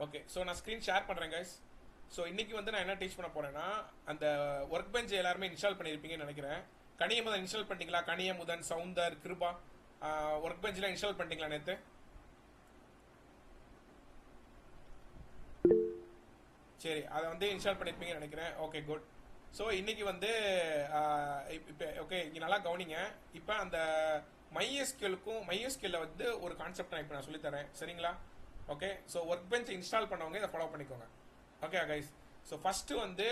Okay, so நான் screen share பண்ணுறேன் guys. So இன்றைக்கி வந்து நான் என்ன டீச் பண்ண போகிறேன்னா, அந்த ஒர்க் பெஞ்ச் எல்லாருமே இன்ஸ்டால் பண்ணியிருப்பீங்கன்னு நினைக்கிறேன். கனியமுதன் இன்ஸ்டால் பண்ணிட்டீங்களா? கனியமுதன், சவுந்தர், கிருபா ஒர்க் பெஞ்சில் இன்ஸ்டால் பண்ணிட்டீங்களா நேற்று? சரி, அதை வந்து இன்ஸ்டால் பண்ணியிருப்பீங்கன்னு நினைக்கிறேன். Okay, good. ஸோ இன்றைக்கி வந்து இப்போ ஓகே, இங்கே நல்லா கவனிங்க. இப்போ அந்த மைஎஸ்கியூல வந்து ஒரு கான்செப்ட் நான் இப்போ நான் சொல்லித்தரேன், சரிங்களா? Okay, so work bench install பண்ணவங்க இதை ஃபாலோ பண்ணிக்கோங்க. ஓகே கைஸ், ஸோ ஃபஸ்ட்டு வந்து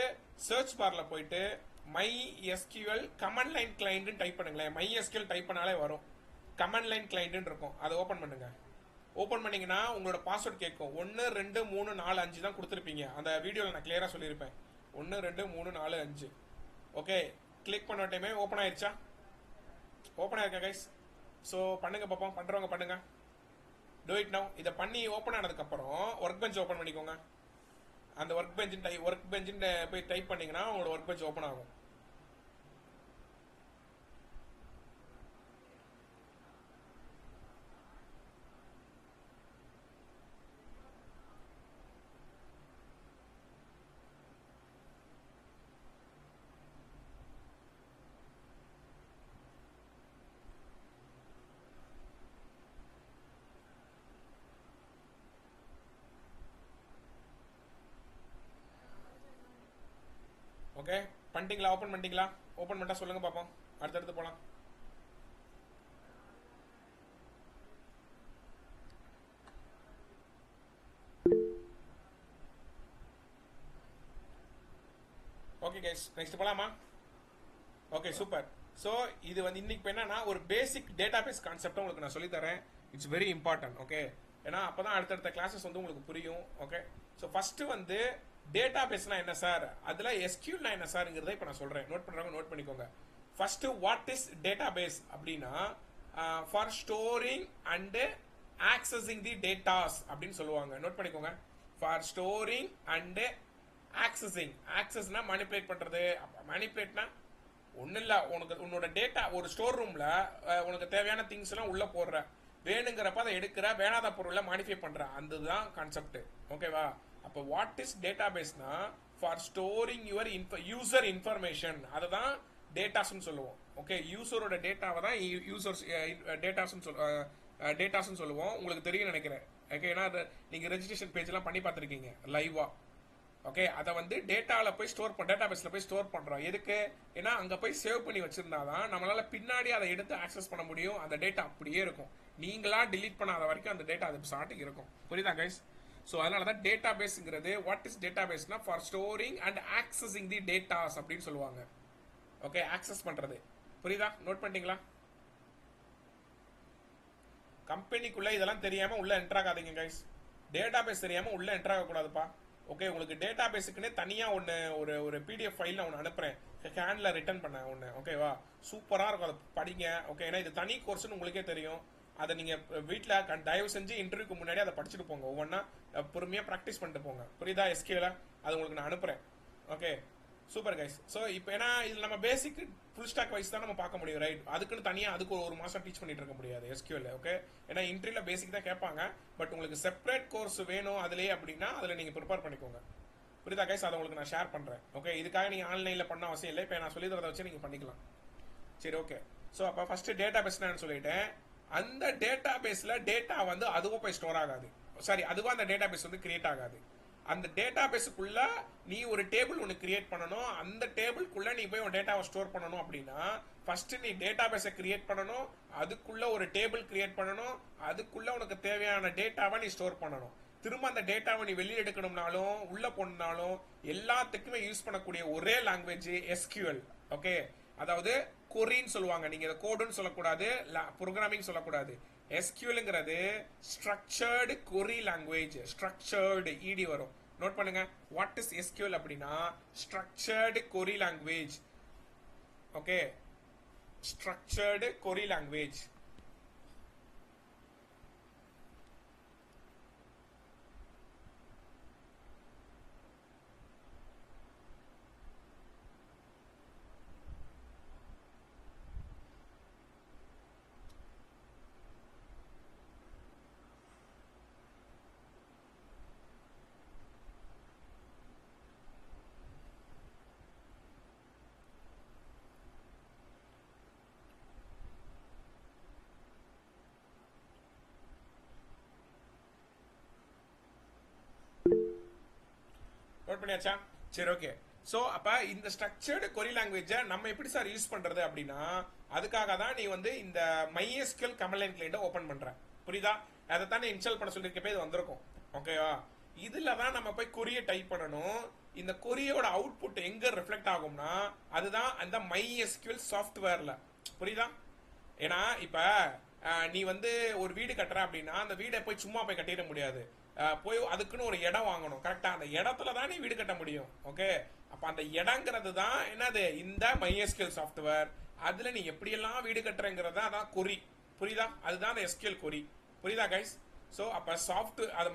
சர்ச் பாரில் போயிட்டு MySQL கமாண்ட் லைன் கிளைண்ட்னு டைப் பண்ணுங்களேன். MySQL டைப் பண்ணாலே வரும். கமாண்ட் லைன் கிளைண்ட்னு இருக்கும், அதை ஓப்பன் பண்ணுங்க. ஓப்பன் பண்ணிங்கன்னா உங்களோட பாஸ்வேர்ட் கேட்கும். 1 2 3 4 5 தான் கொடுத்துருப்பீங்க. அந்த வீடியோவில் நான் கிளியராக சொல்லியிருப்பேன். 1 2 3 4 5. ஓகே, கிளிக் பண்ண டைமே ஓப்பன் ஆயிடுச்சா? ஓப்பன் ஆயிருக்கா கைஸ்? ஸோ பண்ணுங்க பார்ப்போம், பண்ணுறவங்க பண்ணுங்க. Do it now. இதை பண்ணி ஓப்பன் ஆனதுக்கப்புறம் ஒர்க் பெஞ்ச் ஓப்பன் பண்ணிக்கோங்க. அந்த ஒர்க் பெஞ்சின் போய் டைப் பண்ணிங்கன்னா உங்களோட ஒர்க் பெஞ்ச் ஓப்பன் ஆகும். ஓகே, பண்ணிட்டீங்களா? ஓப்பன் பண்ணிட்டீங்களா? ஓப்பன் பண்ணிட்டா சொல்லுங்க பார்ப்போம், அடுத்தடுத்து போகலாம். ஓகே கைஸ், நெக்ஸ்ட் போகலாமா? Okay, super. ஸோ இது வந்து இன்னைக்கு என்னன்னா ஒரு பேசிக் டேட்டாபேஸ் கான்செப்ட் உங்களுக்கு நான் சொல்லித்தரேன். It's very important. ஓகே, ஏன்னா அப்போ தான் அடுத்தடுத்த கிளாஸஸ் வந்து உங்களுக்கு புரியும். ஓகே, ஸோ ஃபஸ்ட்டு வந்து டேட்டாபேஸ்னா என்ன சார், அதில் எஸ்கியூல்னா என்ன சார்ங்கிறத இப்போ நான் சொல்கிறேன். நோட் பண்ணுறவங்க நோட் பண்ணிக்கோங்க. ஃபஸ்ட்டு வாட் இஸ் டேட்டாபேஸ் அப்படின்னா for storing and accessing the datas அப்படின்னு சொல்லுவாங்க. நோட் பண்ணிக்கோங்க. For storing and accessing. ஆக்சஸ்னா மேனிப்புலேட் பண்ணுறது. மேனிப்புலேட்னா ஒன்றும் இல்லை, உன்னோட டேட்டா ஒரு ஸ்டோர் ரூமில் உனக்கு தேவையான திங்ஸ் எல்லாம் உள்ளே போடுற, வேணுங்கிறப்ப அதை எடுக்கிற, வேணாத பொருளை மாடிஃபை பண்ணுற, அதுதான் கான்செப்ட். ஓகேவா? அப்போ வாட் இஸ் டேட்டாபேஸ்னா for storing your user information, அதை தான் டேட்டாஸ்ன்னு சொல்லுவோம். ஓகே, யூசரோட டேட்டாவை தான் யூசர்ஸ் டேட்டாஸ்ன்னு சொல்லுவோம். உங்களுக்கு தெரியும் நினைக்கிறேன். ஓகே, ஏன்னா நீங்கள் ரெஜிஸ்ட்ரேஷன் பேஜ்லாம் பண்ணி பார்த்துருக்கீங்க லைவா. ஓகே, அதை வந்து டேட்டாவில் போய் டேட்டாபேஸில் போய் ஸ்டோர் பண்ணுறோம். எதுக்கு? ஏன்னா அங்கே போய் சேவ் பண்ணி வச்சிருந்தா தான் நம்மளால் பின்னாடி அதை எடுத்து ஆக்சஸ் பண்ண முடியும். அந்த டேட்டா அப்படியே இருக்கும். நீங்களா டிலீட் பண்ணாத வரைக்கும் அந்த டேட்டா அது ஸ்டார்டிங் இருக்கும். புரியுதா கைஸ்? ஸோ அதனால தான் டேட்டா பேஸுங்கிறது வாட் இஸ் டேட்டா பேஸ்னா for storing and accessing the datas அப்படின்னு சொல்லுவாங்க. ஓகே, ஆக்சஸ் பண்ணுறது. புரியுதா? நோட் பண்ணிட்டீங்களா? கம்பெனிக்குள்ள இதெல்லாம் தெரியாம உள்ள என்ட்ரு ஆகாதீங்க கைஸ். டேட்டா பேஸ் தெரியாம உள்ள என்ட்ரு ஆகக்கூடாதுப்பா. ஓகே, உங்களுக்கு டேட்டா பேஸுக்குன்னே தனியாக ஒரு பிடிஎஃப் ஃபைல் நான் ஒன்று அனுப்புகிறேன், ஹேண்டில் ரிட்டர்ன் பண்ண ஒன்று. ஓகேவா? சூப்பராக இருக்கும், அதை படிங்க. ஓகே, ஏன்னா இது தனி கோர்ஸ்னு உங்களுக்கே தெரியும். அதை நீங்கள் வீட்டில் தயவு செஞ்சு இன்டர்வியூக்கு முன்னாடி அதை படிச்சுட்டு போங்க. ஒவ்வொன்றா பொறுமையாக ப்ராக்டிஸ் பண்ணிட்டு போங்க. புரியுதா? எஸ்கியூல அது உங்களுக்கு நான் அனுப்புகிறேன். Okay, super guys. ஸோ இப்போ ஏன்னா இதில் நம்ம பேசிக் ஃபுல் ஸ்டாக் வைஸ் தான் நம்ம பார்க்க முடியும், ரைட்? அதுக்குன்னு தனியாக அதுக்கு ஒரு மாதம் டீச் பண்ணிட்டு இருக்க முடியாது எஸ்கியூல. ஓகே, ஏன்னா இன்டர்வியூல பேசிக் தான் கேட்பாங்க. பட் உங்களுக்கு செப்பரேட் கோர்ஸ் வேணும் அதுலேயே அப்படின்னா அதில் நீங்கள் ப்ரிப்பேர் பண்ணிக்கோங்க. புரியுதா கைஸ்? அதை உங்களுக்கு நான் ஷேர் பண்ணுறேன். ஓகே, இதுக்காக நீங்கள் ஆன்லைனில் பண்ண அவசியம் இல்லை. இப்போ நான் சொல்லி தரதை வச்சு நீங்கள் பண்ணிக்கலாம். சரி, ஓகே. ஸோ அப்போ ஃபஸ்ட்டு டேட்டா பேஸ்னு சொல்லிட்டேன். அந்த டேட்டா பேஸில் டேட்டா வந்து அதுவும் போய் ஸ்டோர் ஆகாது. சாரி, அதுவும் அந்த டேட்டா பேஸ் வந்து கிரியேட் ஆகாது. அந்த டேட்டா பேஸுக்குள்ள நீ ஒரு டேபிள் ஒன்று கிரியேட் பண்ணணும். அந்த டேபிள்குள்ள நீ போய் ஒரு டேட்டாவை ஸ்டோர் பண்ணணும் அப்படின்னா ஃபர்ஸ்ட் நீ டேட்டா பேஸை கிரியேட் பண்ணணும். அதுக்குள்ள ஒரு டேபிள் கிரியேட் பண்ணணும். அதுக்குள்ள உனக்கு தேவையான டேட்டாவை நீ ஸ்டோர் பண்ணணும். திரும்ப அந்த டேட்டாவை நீ வெளியே எடுக்கணும்னாலும் உள்ள போனாலும் எல்லாத்துக்குமே யூஸ் பண்ணக்கூடிய ஒரே லாங்குவேஜ் எஸ்கியூஎல். ஓகே, அதாவது கொரின்னு சொல்லுவாங்க. நீங்க இதை கோடுன்னு சொல்லக்கூடாது, ப்ரோக்ராமிங் சொல்லக்கூடாது. எஸ்கியூஎல்ங்கிறது ஸ்ட்ரக்சர்டு கொரி லாங்குவேஜ். ஸ்ட்ரக்சர்டு இடி வரும். நோட் பண்ணுங்க. வாட் இஸ் எஸ்கியூஎல் அப்படின்னா structured query language. Okay, structured query language. பண்ணியாச்சா? சரி, ஓகே. ஸோ அப்ப இந்த ஸ்ட்ரக்சர்டு கொரி லாங்குவேஜை நம்ம எப்படி சார் யூஸ் பண்றது அப்படின்னா, அதுக்காக தான் நீ வந்து இந்த MySQL கமலைன் கிளைண்ட்டை ஓபன் பண்ற. புரியுதா? அதை தான் நீ இன்ஸ்டால் பண்ண சொல்லியிருக்கப்ப இது வந்திருக்கும். ஓகேவா? இதுல தான் நம்ம போய் கொரியை டைப் பண்ணணும். இந்த கொரியோட அவுட்புட் எங்க ரிஃப்ளெக்ட் ஆகும்னா அதுதான் அந்த MySQL சாஃப்ட்வேர்ல. புரியுதா? ஏன்னா இப்ப நீ வந்து ஒரு வீடு கட்டுற அப்படின்னா அந்த வீடை போய் சும்மா போய் கட்டிட முடியாது. போய் அதுக்குன்னு ஒரு இடம் வாங்கணும். கரெக்டா? அந்த இடத்துல தான் நீ வீடு கட்ட முடியும். ஓகே, அப்ப அந்த இடங்கிறது தான் என்னது, இந்த MySQL சாஃப்ட்வேர். அதுல நீ எப்படியெல்லாம் வீடு கட்டுறங்கிறதா அதான் கொரி. புரியுதா? அதுதான் அந்த SQL கொரி. புரியுதா கைஸ்? ஸோ அப்ப அது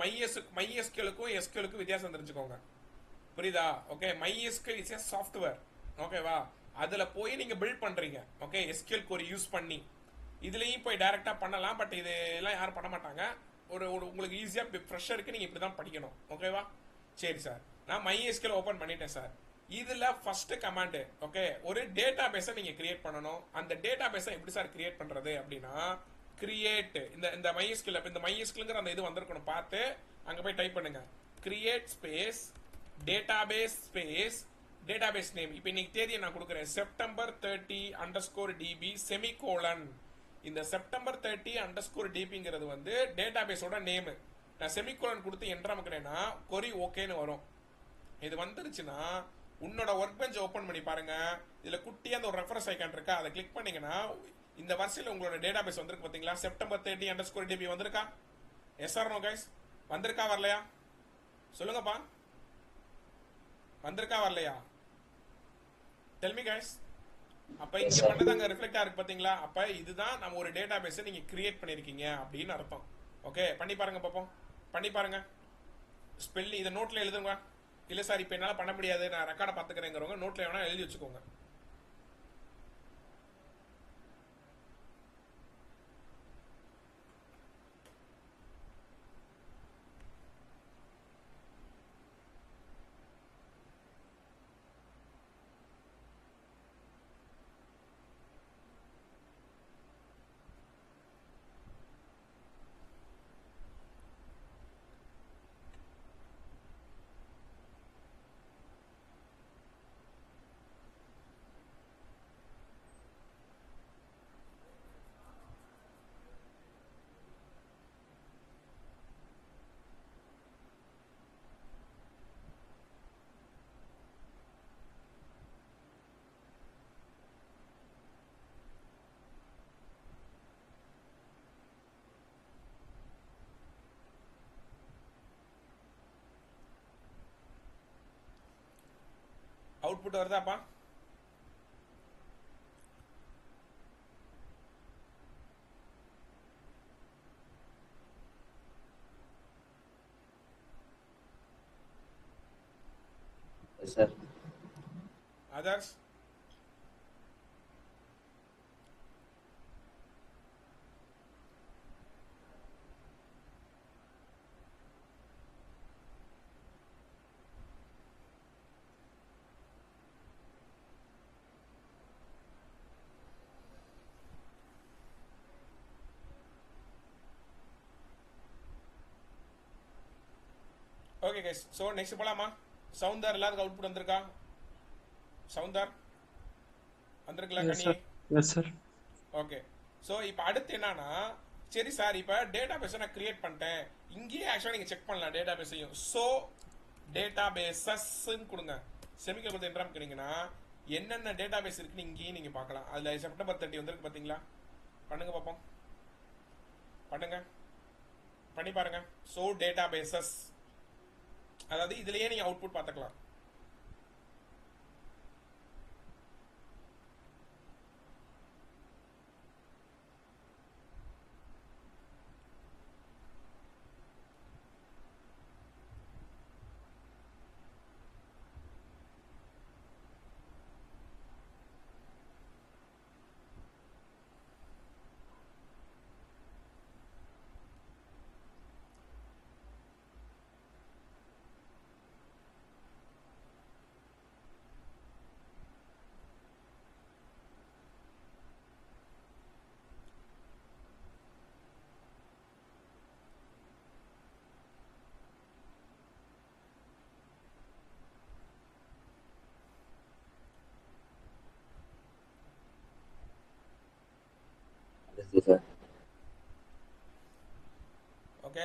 MySQLக்கும் SQLக்கும் வித்தியாசம் தெரிஞ்சுக்கோங்க. புரியுதா? Okay, MySQL is a software. ஓகேவா? அதுல போய் நீங்க பில்ட் பண்றீங்க. ஓகே, SQL கொரி யூஸ் பண்ணி இதுலயும் போய் டைரக்டா பண்ணலாம். பட் இது எல்லாம் யாரும் பண்ண மாட்டாங்க. ஒரு உங்களுக்கு ஈஸியா ஃப்ரெஷருக்கு நீங்க இப்படிதான் படிக்கணும். ஓகேவா? சரி சார், நான் MySQL ஓபன் பண்ணிட்டேன் சார். இதுல ஃபர்ஸ்ட் கமாண்ட், ஓகே, ஒரு டேட்டா பேஸை நீங்க கிரியேட் பண்ணணும். அந்த டேட்டா பேஸை எப்படி சார் கிரியேட் பண்றது அப்படின்னா, கிரியேட் இந்த MySQL இந்த MySQLங்கிற அந்த இது வந்திருக்கணும். பார்த்து அங்க போய் டைப் பண்ணுங்க. Create space database space database name. இப்போ இன்னைக்கு தேதியை நான் கொடுக்குறேன், September 30_DB செமிகோலன். இந்த September 30_DBங்கிறது வந்து டேட்டாபேஸோட நேம். நான் செமிகோலன் கொடுத்து என்ட்ரு அமைக்கிறேன்னா கொரி ஓகேன்னு வரும். இது வந்துருச்சுன்னா உன்னோட ஒர்க் பெஞ்ச் ஓப்பன் பண்ணி பாருங்க. இதுல குட்டியா அந்த ஒரு ரெஃபரன்ஸ் ஐக்கான் இருக்கா, அதை கிளிக் பண்ணீங்கன்னா இந்த வரிசையில் உங்களோட டேட்டாபேஸ் வந்திருக்கு. பாத்தீங்களா? September 30_DB வந்திருக்கா? Yes or no guys? வந்திருக்கா வரலையா சொல்லுங்கப்பா. வந்திருக்கா வரலையா? Tell me guys. அப்ப இங்க பண்ணது அங்க ரிஃப்ளெக்ட் ஆயிருக்கு பாத்தீங்களா? அப்ப இதுதான் நம்ம ஒரு டேட்டாபேஸை நீங்க கிரியேட் பண்ணிருக்கீங்க அப்படின்னு அர்த்தம். ஓகே, பண்ணி பாருங்க பாப்போம். பண்ணி பாருங்க. ஸ்பெல்லிங் இதை நோட்ல எழுதுங்க. இல்ல சார் இப்ப என்னால பண்ண முடியாது, நான் ரெக்கார்டை பாத்துக்கிறேங்கிறவங்க நோட்ல வேணா எழுதி வச்சுக்கோங்க. அவுட்புட் வருதாப்பா? Sir others? Okay guys, so next போலாமா? சவுந்தர் எல்லாத்துக்கும் அவுட்புட் வந்திருக்கா? சவுந்தர் வந்திருக்கல கனி? Yes sir. ஓகே, ஸோ இப்போ அடுத்து என்னன்னா, சரி சார் இப்போ டேட்டா பேஸை நான் கிரியேட் பண்ணிட்டேன். இங்கேயே ஆக்சுவலாக நீங்கள் செக் பண்ணலாம் டேட்டா பேஸையும். ஸோ டேட்டா பேசஸ்ன்னு கொடுங்க. செமிக்கல் கொடுத்து என்ட்ராம் பண்ணிங்கன்னா என்னென்ன டேட்டா பேஸ் இருக்குன்னு இங்கேயும் நீங்கள் பார்க்கலாம். அதில் September 30 வந்துருக்கு பார்த்தீங்களா? பண்ணுங்க பார்ப்போம். பண்ணுங்க, பண்ணி பாருங்க. ஸோ டேட்டா பேசஸ், அதாவது இதுலயே நீங்க அவுட்புட் பார்த்துக்கலாம்.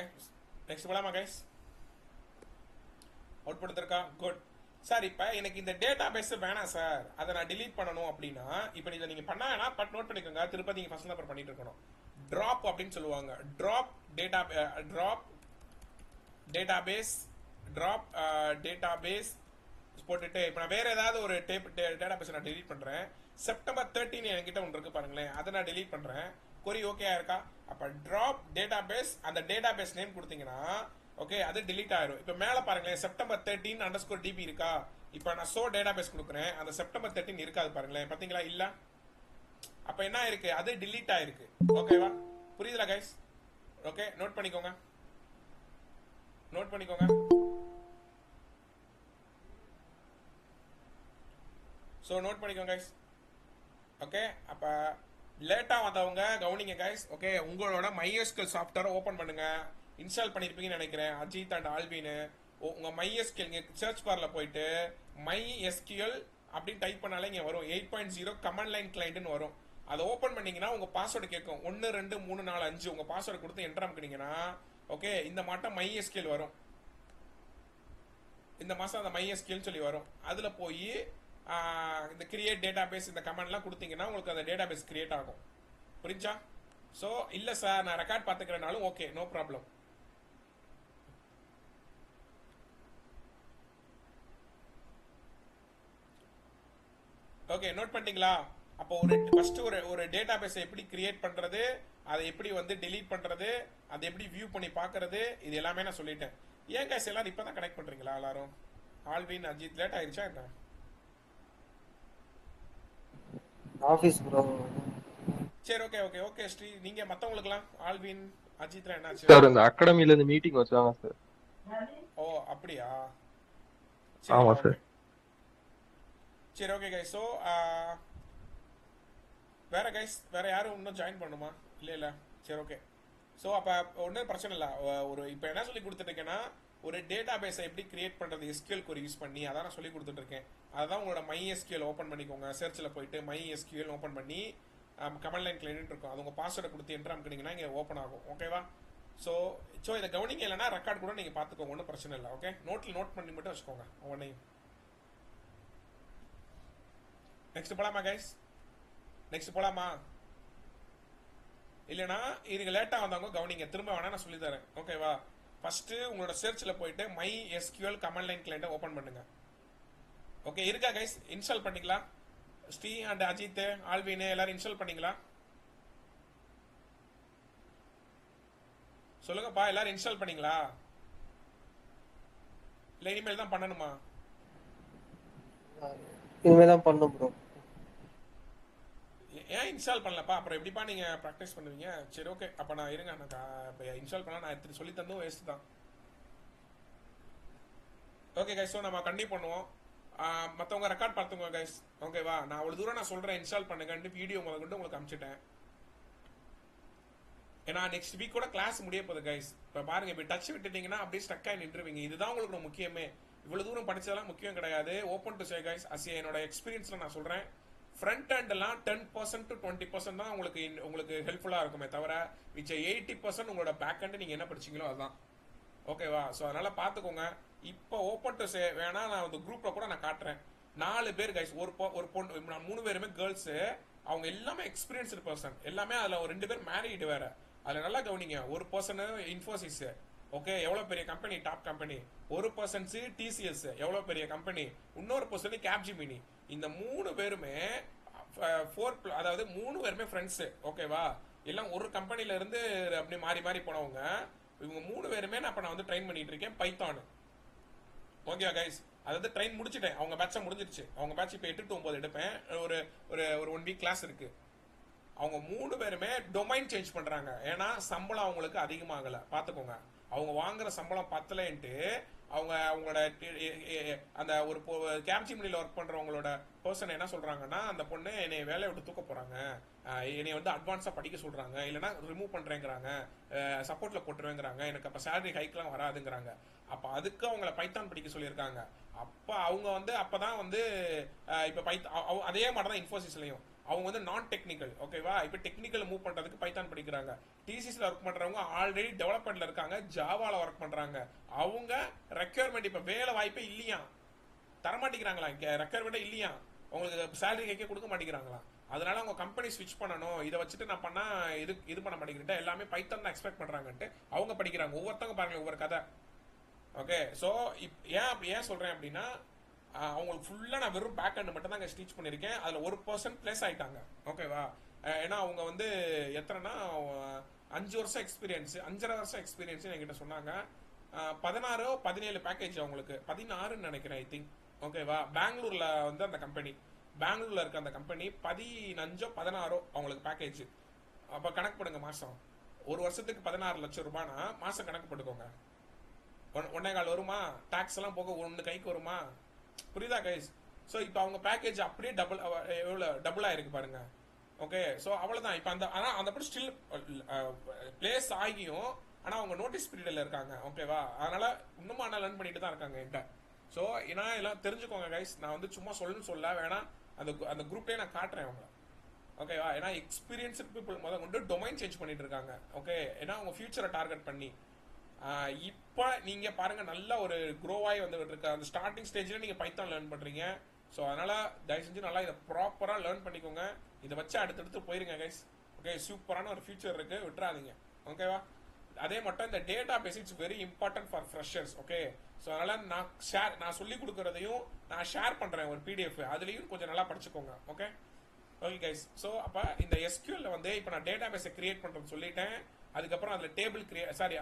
ஓகே நெக்ஸ்ட் போலாமா கைஸ்? அவுட் கொடுத்துருக்கா, குட். சார் இப்போ எனக்கு இந்த டேட்டா பேஸ் வேணாம் சார், அதை நான் delete பண்ணணும் அப்படின்னா இப்போ இதை நீங்கள் பண்ண வேணாம், பட் நோட் பண்ணிக்கோங்க, திருப்பதி நீங்கள் ஃபர்ஸ்ட் நம்பர் பண்ணிட்டு இருக்கணும். ட்ராப் அப்படின்னு சொல்லுவாங்க. ட்ராப் டேட்டாபேஸ் போட்டுட்டு இப்போ நான் வேற ஏதாவது ஒரு டேட்டாபேஸ் நான் delete பண்ணுறேன். செப்டம்பர் 13 என்கிட்ட ஒன்று இருக்கு பாருங்களேன், அதை நான் delete பண்ணுறேன். கொரி ஓகே இருக்கா? அப்போ ட்ராப் டேட்டாபேஸ், அந்த டேட்டாபேஸ் நேம் கொடுத்தீங்கன்னா ஓகே அது delete ஆயிரும். இப்போ மேலே பாருங்களேன், செப்டம்பர் 13_db இருக்கா? இப்போ நான் ஷோ டேட்டாபேஸ் கொடுக்குறேன், அந்த செப்டம்பர் 13 இருக்காது பாருங்களேன், பார்த்தீங்களா? இல்ல, அப்போ என்ன இருக்கு, அது delete ஆயிருக்கு. ஓகேவா? புரியுதுல கைஸ்? ஓகே நோட் பண்ணிக்கோங்க. ஸோ நோட் பண்ணிக்கோங்க கைஸ். ஓகே அப்போ லேட்டாக வந்தவங்க கவனிங்க கைஸ். ஓகே உங்களோட MySQL சாஃப்ட்வேரை ஓப்பன் பண்ணுங்க. இன்ஸ்டால் பண்ணியிருப்பீங்கன்னு நினைக்கிறேன், அஜித் அண்ட் ஆல்வின்னு. உங்கள் MySQL இங்கே சர்ச் பாரில் போயிட்டு MySQL அப்படின்னு டைப் பண்ணாலே இங்கே வரும். 8.0 கமாண்ட் லைன் கிளைண்ட்னு வரும். அதை ஓப்பன் பண்ணீங்கன்னா உங்கள் பாஸ்வேர்டு கேட்கும். 1 2 3 4 5 உங்கள் பாஸ்வேர்டு கொடுத்து என்டர் பண்ணிங்கன்னா ஓகே இந்த மாட்டம் MySQL வரும். இந்த மாதம் அந்த MySQL சொல்லி வரும். அதில் போய் இந்த கிரியேட் டேட்டா பேஸ் இந்த கமெண்ட்லாம் கொடுத்தீங்கன்னா உங்களுக்கு அந்த டேட்டா பேஸ் கிரியேட் ஆகும். புரிஞ்சா? ஸோ இல்லை சார் நான் ரெக்கார்ட் பார்த்துக்கிறனாலும் okay, no problem. Okay note பண்ணிட்டீங்களா? அப்போ ஃபர்ஸ்ட் ஒரு டேட்டா பேஸை எப்படி கிரியேட் பண்றது, அதை எப்படி வந்து delete பண்றது, அதை எப்படி வியூ பண்ணி பார்க்கறது, இது எல்லாமே நான் சொல்லிட்டேன். ஏன் கைஸ் எல்லாரும் இப்போ தான் கனெக்ட் பண்றீங்களா எல்லாரும்? ஆல்வின் அஜித் லேட் ஆயிருச்சா என்ன? Office bro. சரி ஓகே ஓகே ஓகே ஸ்ரீ, நீங்க மத்தவங்களுக்குலாம் ஆல்வின் அஜித்லாம் என்னாச்சு சார்? இந்த அகாடமில இருந்து மீட்டிங் வச்சாங்க சார். ஓ அப்படியா? ஆமா சார். சரி ஓகே கைஸ். ஸோ வேற கைஸ் வேற யாரும் இன்னும் ஜாயின் பண்ணுமா? இல்லை சரி ஓகே. ஸோ அப்போ ஒன்றும் பிரச்சனை இல்லை. ஒரு இப்போ என்ன சொல்லி கொடுத்துருக்கேன்னா, ஒரு டேட்டா பேஸை எப்படி கிரியேட் பண்ணுறது SQL கோரி யூஸ் பண்ணி அதான் நான் சொல்லி கொடுத்துட்ருக்கேன். அதுதான் உங்களோட MySQL ஓப்பன் பண்ணிக்கோங்க. சர்ச்சில் போயிட்டு MySQL ஓப்பன் பண்ணி கமெண்ட் லைன் கிளைண்ட் இருக்கும், அது உங்கள் பாஸ்வேர்டை கொடுத்து என்ட்ரு அமுக்குனீங்கன்னா இங்கே ஓப்பன் ஆகும். ஓகேவா? ஸோ இதை கவனிங்க, இல்லைனா ரெக்கார்ட் கூட நீங்கள் பார்த்துக்கோங்க, ஒன்றும் பிரச்சனை இல்லை. ஓகே நோட் பண்ணி மட்டும் வச்சுக்கோங்க ஒன்றையும். நெக்ஸ்ட் போலாமா கைஸ்? நெக்ஸ்ட் போலாமா? இல்லைனா இதுக்கு லேட்டாக வந்தவங்க கவனிங்க, திரும்ப வேணா நான் சொல்லி தரேன். ஓகேவா? ஃபர்ஸ்ட் உங்களோட சர்ச்சில் போயிட்டு MySQL கமாண்ட் லைன் கிளைண்ட்டை ஓப்பன் பண்ணுங்க. ஓகே இருக்கா கைஸ்? இன்ஸ்டால் பண்ணிக்கலாம். ஸ்ரீ அண்ட் அஜித் ஆல்வின் எல்லாரும் இன்ஸ்டால் பண்ணீங்களா? சொல்லுங்கப்பா, எல்லாரும் இன்ஸ்டால் பண்ணீங்களா? இல்லை இனிமேல் தான் பண்ணணுமா? இனிமேல் தான் பண்ணும் ப்ரோ. ஏன் இன்ஸ்டால் பண்ணலப்பா? அப்புறம் எப்படிப்பா நீங்க ப்ராக்டிஸ் பண்ணுவீங்க? சரி ஓகே, அப்ப நான் இருங்க, நான் இப்போ இன்ஸ்டால் பண்ணா நான் எடுத்து சொல்லி தந்தும் வேஸ்ட் தான். ஓகே கைஸ், ஸோ நம்ம கண்டினியூ பண்ணுவோம். மற்றவங்க ரெக்கார்ட் பார்த்துங்க கைஸ். ஓகேவா? நான் அவ்வளோ தூரம் நான் சொல்கிறேன் இன்ஸ்டால் பண்ணுங்கன்ட்டு வீடியோ கொண்டு உங்களுக்கு அனுப்பிச்சிட்டேன். ஏன்னா நெக்ஸ்ட் வீக் கூட கிளாஸ் முடிய போகுது கைஸ். இப்போ பாருங்க, இப்போ டச் விட்டுட்டீங்கன்னா அப்படியே ஸ்டக் ஆகி நின்றுவீங்க. இதுதான் உங்களுக்கு முக்கியமே. இவ்வளோ தூரம் படிச்சதெல்லாம் முக்கியம் கிடையாது. ஓப்பன் டு சே கைஸ், என்னோட எக்ஸ்பீரியன்ஸில் நான் சொல்கிறேன், ஃப்ரண்ட் ஹேண்ட்லாம் 10% to 20% தான் உங்களுக்கு ஹெல்ப்ஃபுல்லாக இருக்குமே தவிர மிச்ச 80% உங்களோட பேக் ஹேண்ட் நீங்கள் என்ன படிச்சிங்களோ அதுதான். ஓகேவா? ஸோ அதனால் பார்த்துக்கோங்க. இப்போ ஓப்பன் டு சே வேணா, நான் அந்த குரூப்பில் கூட நான் காட்டுறேன். 4 பேர் கைஸ், ஒரு பொண்ணு, 3 பேருமே கேர்ள்ஸு. அவங்க எல்லாமே எக்ஸ்பீரியன்ஸ்டு பர்சன் எல்லாமே. அதில் ஒரு 2 பேர் மேரிடு வேறு. அதில் நல்லா கவனிங்க. ஒரு பர்சனு இன்ஃபோசிஸ், ஓகே எவ்வளோ பெரிய கம்பெனி, டாப் கம்பெனி. ஒரு பர்சன்ஸு TCS, எவ்வளோ பெரிய கம்பெனி. இன்னொரு பர்சன் கேப்ஜிமினி. இந்த 3 பேருமே அதாவது 3 பேருமே ஃப்ரெண்ட்ஸு. ஓகேவா? எல்லாம் ஒரு கம்பெனில இருந்து அப்படி மாறி மாறி போனவங்க. இவங்க 3 பேருமே நான் வந்து ட்ரெயின் பண்ணிட்டு இருக்கேன் பைத்தான். ஓகேவா கைஸ்? அதாவது ட்ரெயின் முடிச்சுட்டேன், அவங்க பேட்சை முடிஞ்சிருச்சு. அவங்க பேட்ச் இப்போ 8 to 9 எடுப்பேன். ஒரு ஒரு 1 வீக் கிளாஸ் இருக்கு. அவங்க 3 பேருமே டொமைன் சேஞ்ச் பண்றாங்க. ஏன்னா சம்பளம் அவங்களுக்கு அதிகமாகல. பார்த்துக்கோங்க, அவங்க வாங்குற சம்பளம் பத்தலைன்ட்டு அவங்களோட அந்த ஒரு கேப்ஜிமினியில் ஒர்க் பண்றவங்களோட பர்சன் என்ன சொல்றாங்கன்னா, அந்த பொண்ணு என்னை வேலையை விட்டு தூக்க போறாங்க, என்னை வந்து அட்வான்ஸா படிக்க சொல்றாங்க, இல்லைன்னா ரிமூவ் பண்றேங்கிறாங்க, சப்போர்ட்ல போட்டுருவேங்கிறாங்க, எனக்கு அப்ப சேலரி ஹைக்லாம் வராதுங்கிறாங்க. அப்ப அதுக்கு அவங்கள பைத்தான் படிக்க சொல்லியிருக்காங்க. அப்ப அவங்க வந்து அப்பதான் வந்து இப்ப அதே மாதிரிதான் இன்ஃபோசிஸ்லயும் அவங்க வந்து நான் டெக்னிக்கல், ஓகேவா? இப்போ டெக்னிக்கல் மூவ் பண்றதுக்கு பைத்தான் படிக்கிறாங்க. டிசிஸ்ல ஒர்க் பண்றவங்க ஆல்ரெடி டெவலப்மெண்ட்ல இருக்காங்க, ஜாவால ஒர்க் பண்றாங்க. அவங்க ரெக்யர்மெண்ட் இப்ப வேலை வாய்ப்பே இல்லையா, தரமாட்டேங்கிறாங்களா, ரெக்யர்மெண்ட்டே இல்லையா, உங்களுக்கு சேலரி கேட்க கொடுக்க மாட்டேங்கிறாங்களா. அதனால அவங்க கம்பெனி ஸ்விட்ச் பண்ணணும், இதை வச்சுட்டு நான் பண்ணா இது பண்ண மாட்டேங்கிறேன், எல்லாமே பைத்தான் தான் எக்ஸ்பெக்ட் பண்றாங்கன்ட்டு அவங்க படிக்கிறாங்க. ஒவ்வொருத்தவங்க பாருங்க ஒவ்வொரு கதை. ஓகே, ஸோ ஏன் சொல்றேன் அப்படின்னா, அவங்களுக்கு ஃபுல்லா நான் வெறும் பேக் ஹேண்ட் மட்டும் தான் ஸ்டிச் பண்ணியிருக்கேன். அதுல 1% பிளேஸ் ஆயிட்டாங்க, ஓகேவா? ஏன்னா அவங்க வந்து எத்தனைனா 5 வருஷம் எக்ஸ்பீரியன்ஸ், 5.5 வருஷம் எக்ஸ்பீரியன்ஸ் என்கிட்ட சொன்னாங்க. 16 17 பேக்கேஜ் அவங்களுக்கு, 16ன்னு நினைக்கிறேன் ஐ திங்க், ஓகேவா? பெங்களூர்ல வந்து அந்த கம்பெனி, பெங்களூர்ல இருக்க அந்த கம்பெனி 15 16 அவங்களுக்கு பேக்கேஜ். அப்ப கணக்கு பண்ணுங்க, மாசம் ஒரு வருஷத்துக்கு 16 லட்சம் ரூபாய்னா மாசம் கணக்கு போட்டுக்கோங்க. 1.25 வருமா, டாக்ஸ் எல்லாம் போக 1 கைக்கு வருமா, புரியுதா கைஸ்? ஸோ இப்போ அவங்க பேக்கேஜ் அப்படியே டபுள் ஆயிருக்கு பாருங்க. ஓகே, ஸோ அவ்வளோதான். இப்போ ஆனால் அந்த படம் ஸ்டில் பிளேஸ் ஆகியும், ஆனால் அவங்க நோட்டீஸ் பீரியடில் இருக்காங்க, ஓகேவா? அதனால இன்னும் ஆனால் லேர்ன் பண்ணிட்டு தான் இருக்காங்க என்கிட்ட. ஸோ ஏன்னா எல்லாம் தெரிஞ்சுக்கோங்க கைஸ், நான் வந்து சும்மா சொல்ல வேணா, அந்த குரூப்லேயே நான் காட்டுறேன் அவங்கள, ஓகேவா? ஏன்னா எக்ஸ்பீரியன்ஸ்டு பீப்புள் முதல் கொண்டு டொமைன் சேஞ்ச் பண்ணிட்டு இருக்காங்க, ஓகே? ஏன்னா அவங்க ஃபியூச்சரை டார்கெட் பண்ணி இப்போ நீங்க பாருங்க நல்ல ஒரு க்ரோவாய் வந்துகிட்டு இருக்கு. அந்த ஸ்டார்டிங் ஸ்டேஜ்ல நீங்க பைத்தான் லேர்ன் பண்றீங்க. ஸோ அதனால தயவு செஞ்சு நல்லா இதை ப்ராப்பரா லேர்ன் பண்ணிக்கோங்க. இதை வச்சு அடுத்தடுத்து போயிருங்க கைஸ், ஓகே? சூப்பரான ஒரு ஃபியூச்சர் இருக்கு, விட்டுறாதீங்க, ஓகேவா? அதே மட்டும் இந்த database it's very important for freshers, okay? So அதனால நான் சொல்லி கொடுக்கறதையும் நான் ஷேர் பண்றேன் ஒரு பிடிஎஃப், அதுலயும் கொஞ்சம் நல்லா படிச்சுக்கோங்க, ஓகே? ஓகே கைஸ், ஸோ அப்போ இந்த எஸ்கியூஎல்ல வந்து இப்போ நான் டேட்டா பேஸை கிரியேட் பண்ணுறேன்னு சொல்லிட்டேன். அதுக்கப்புறம் அதில்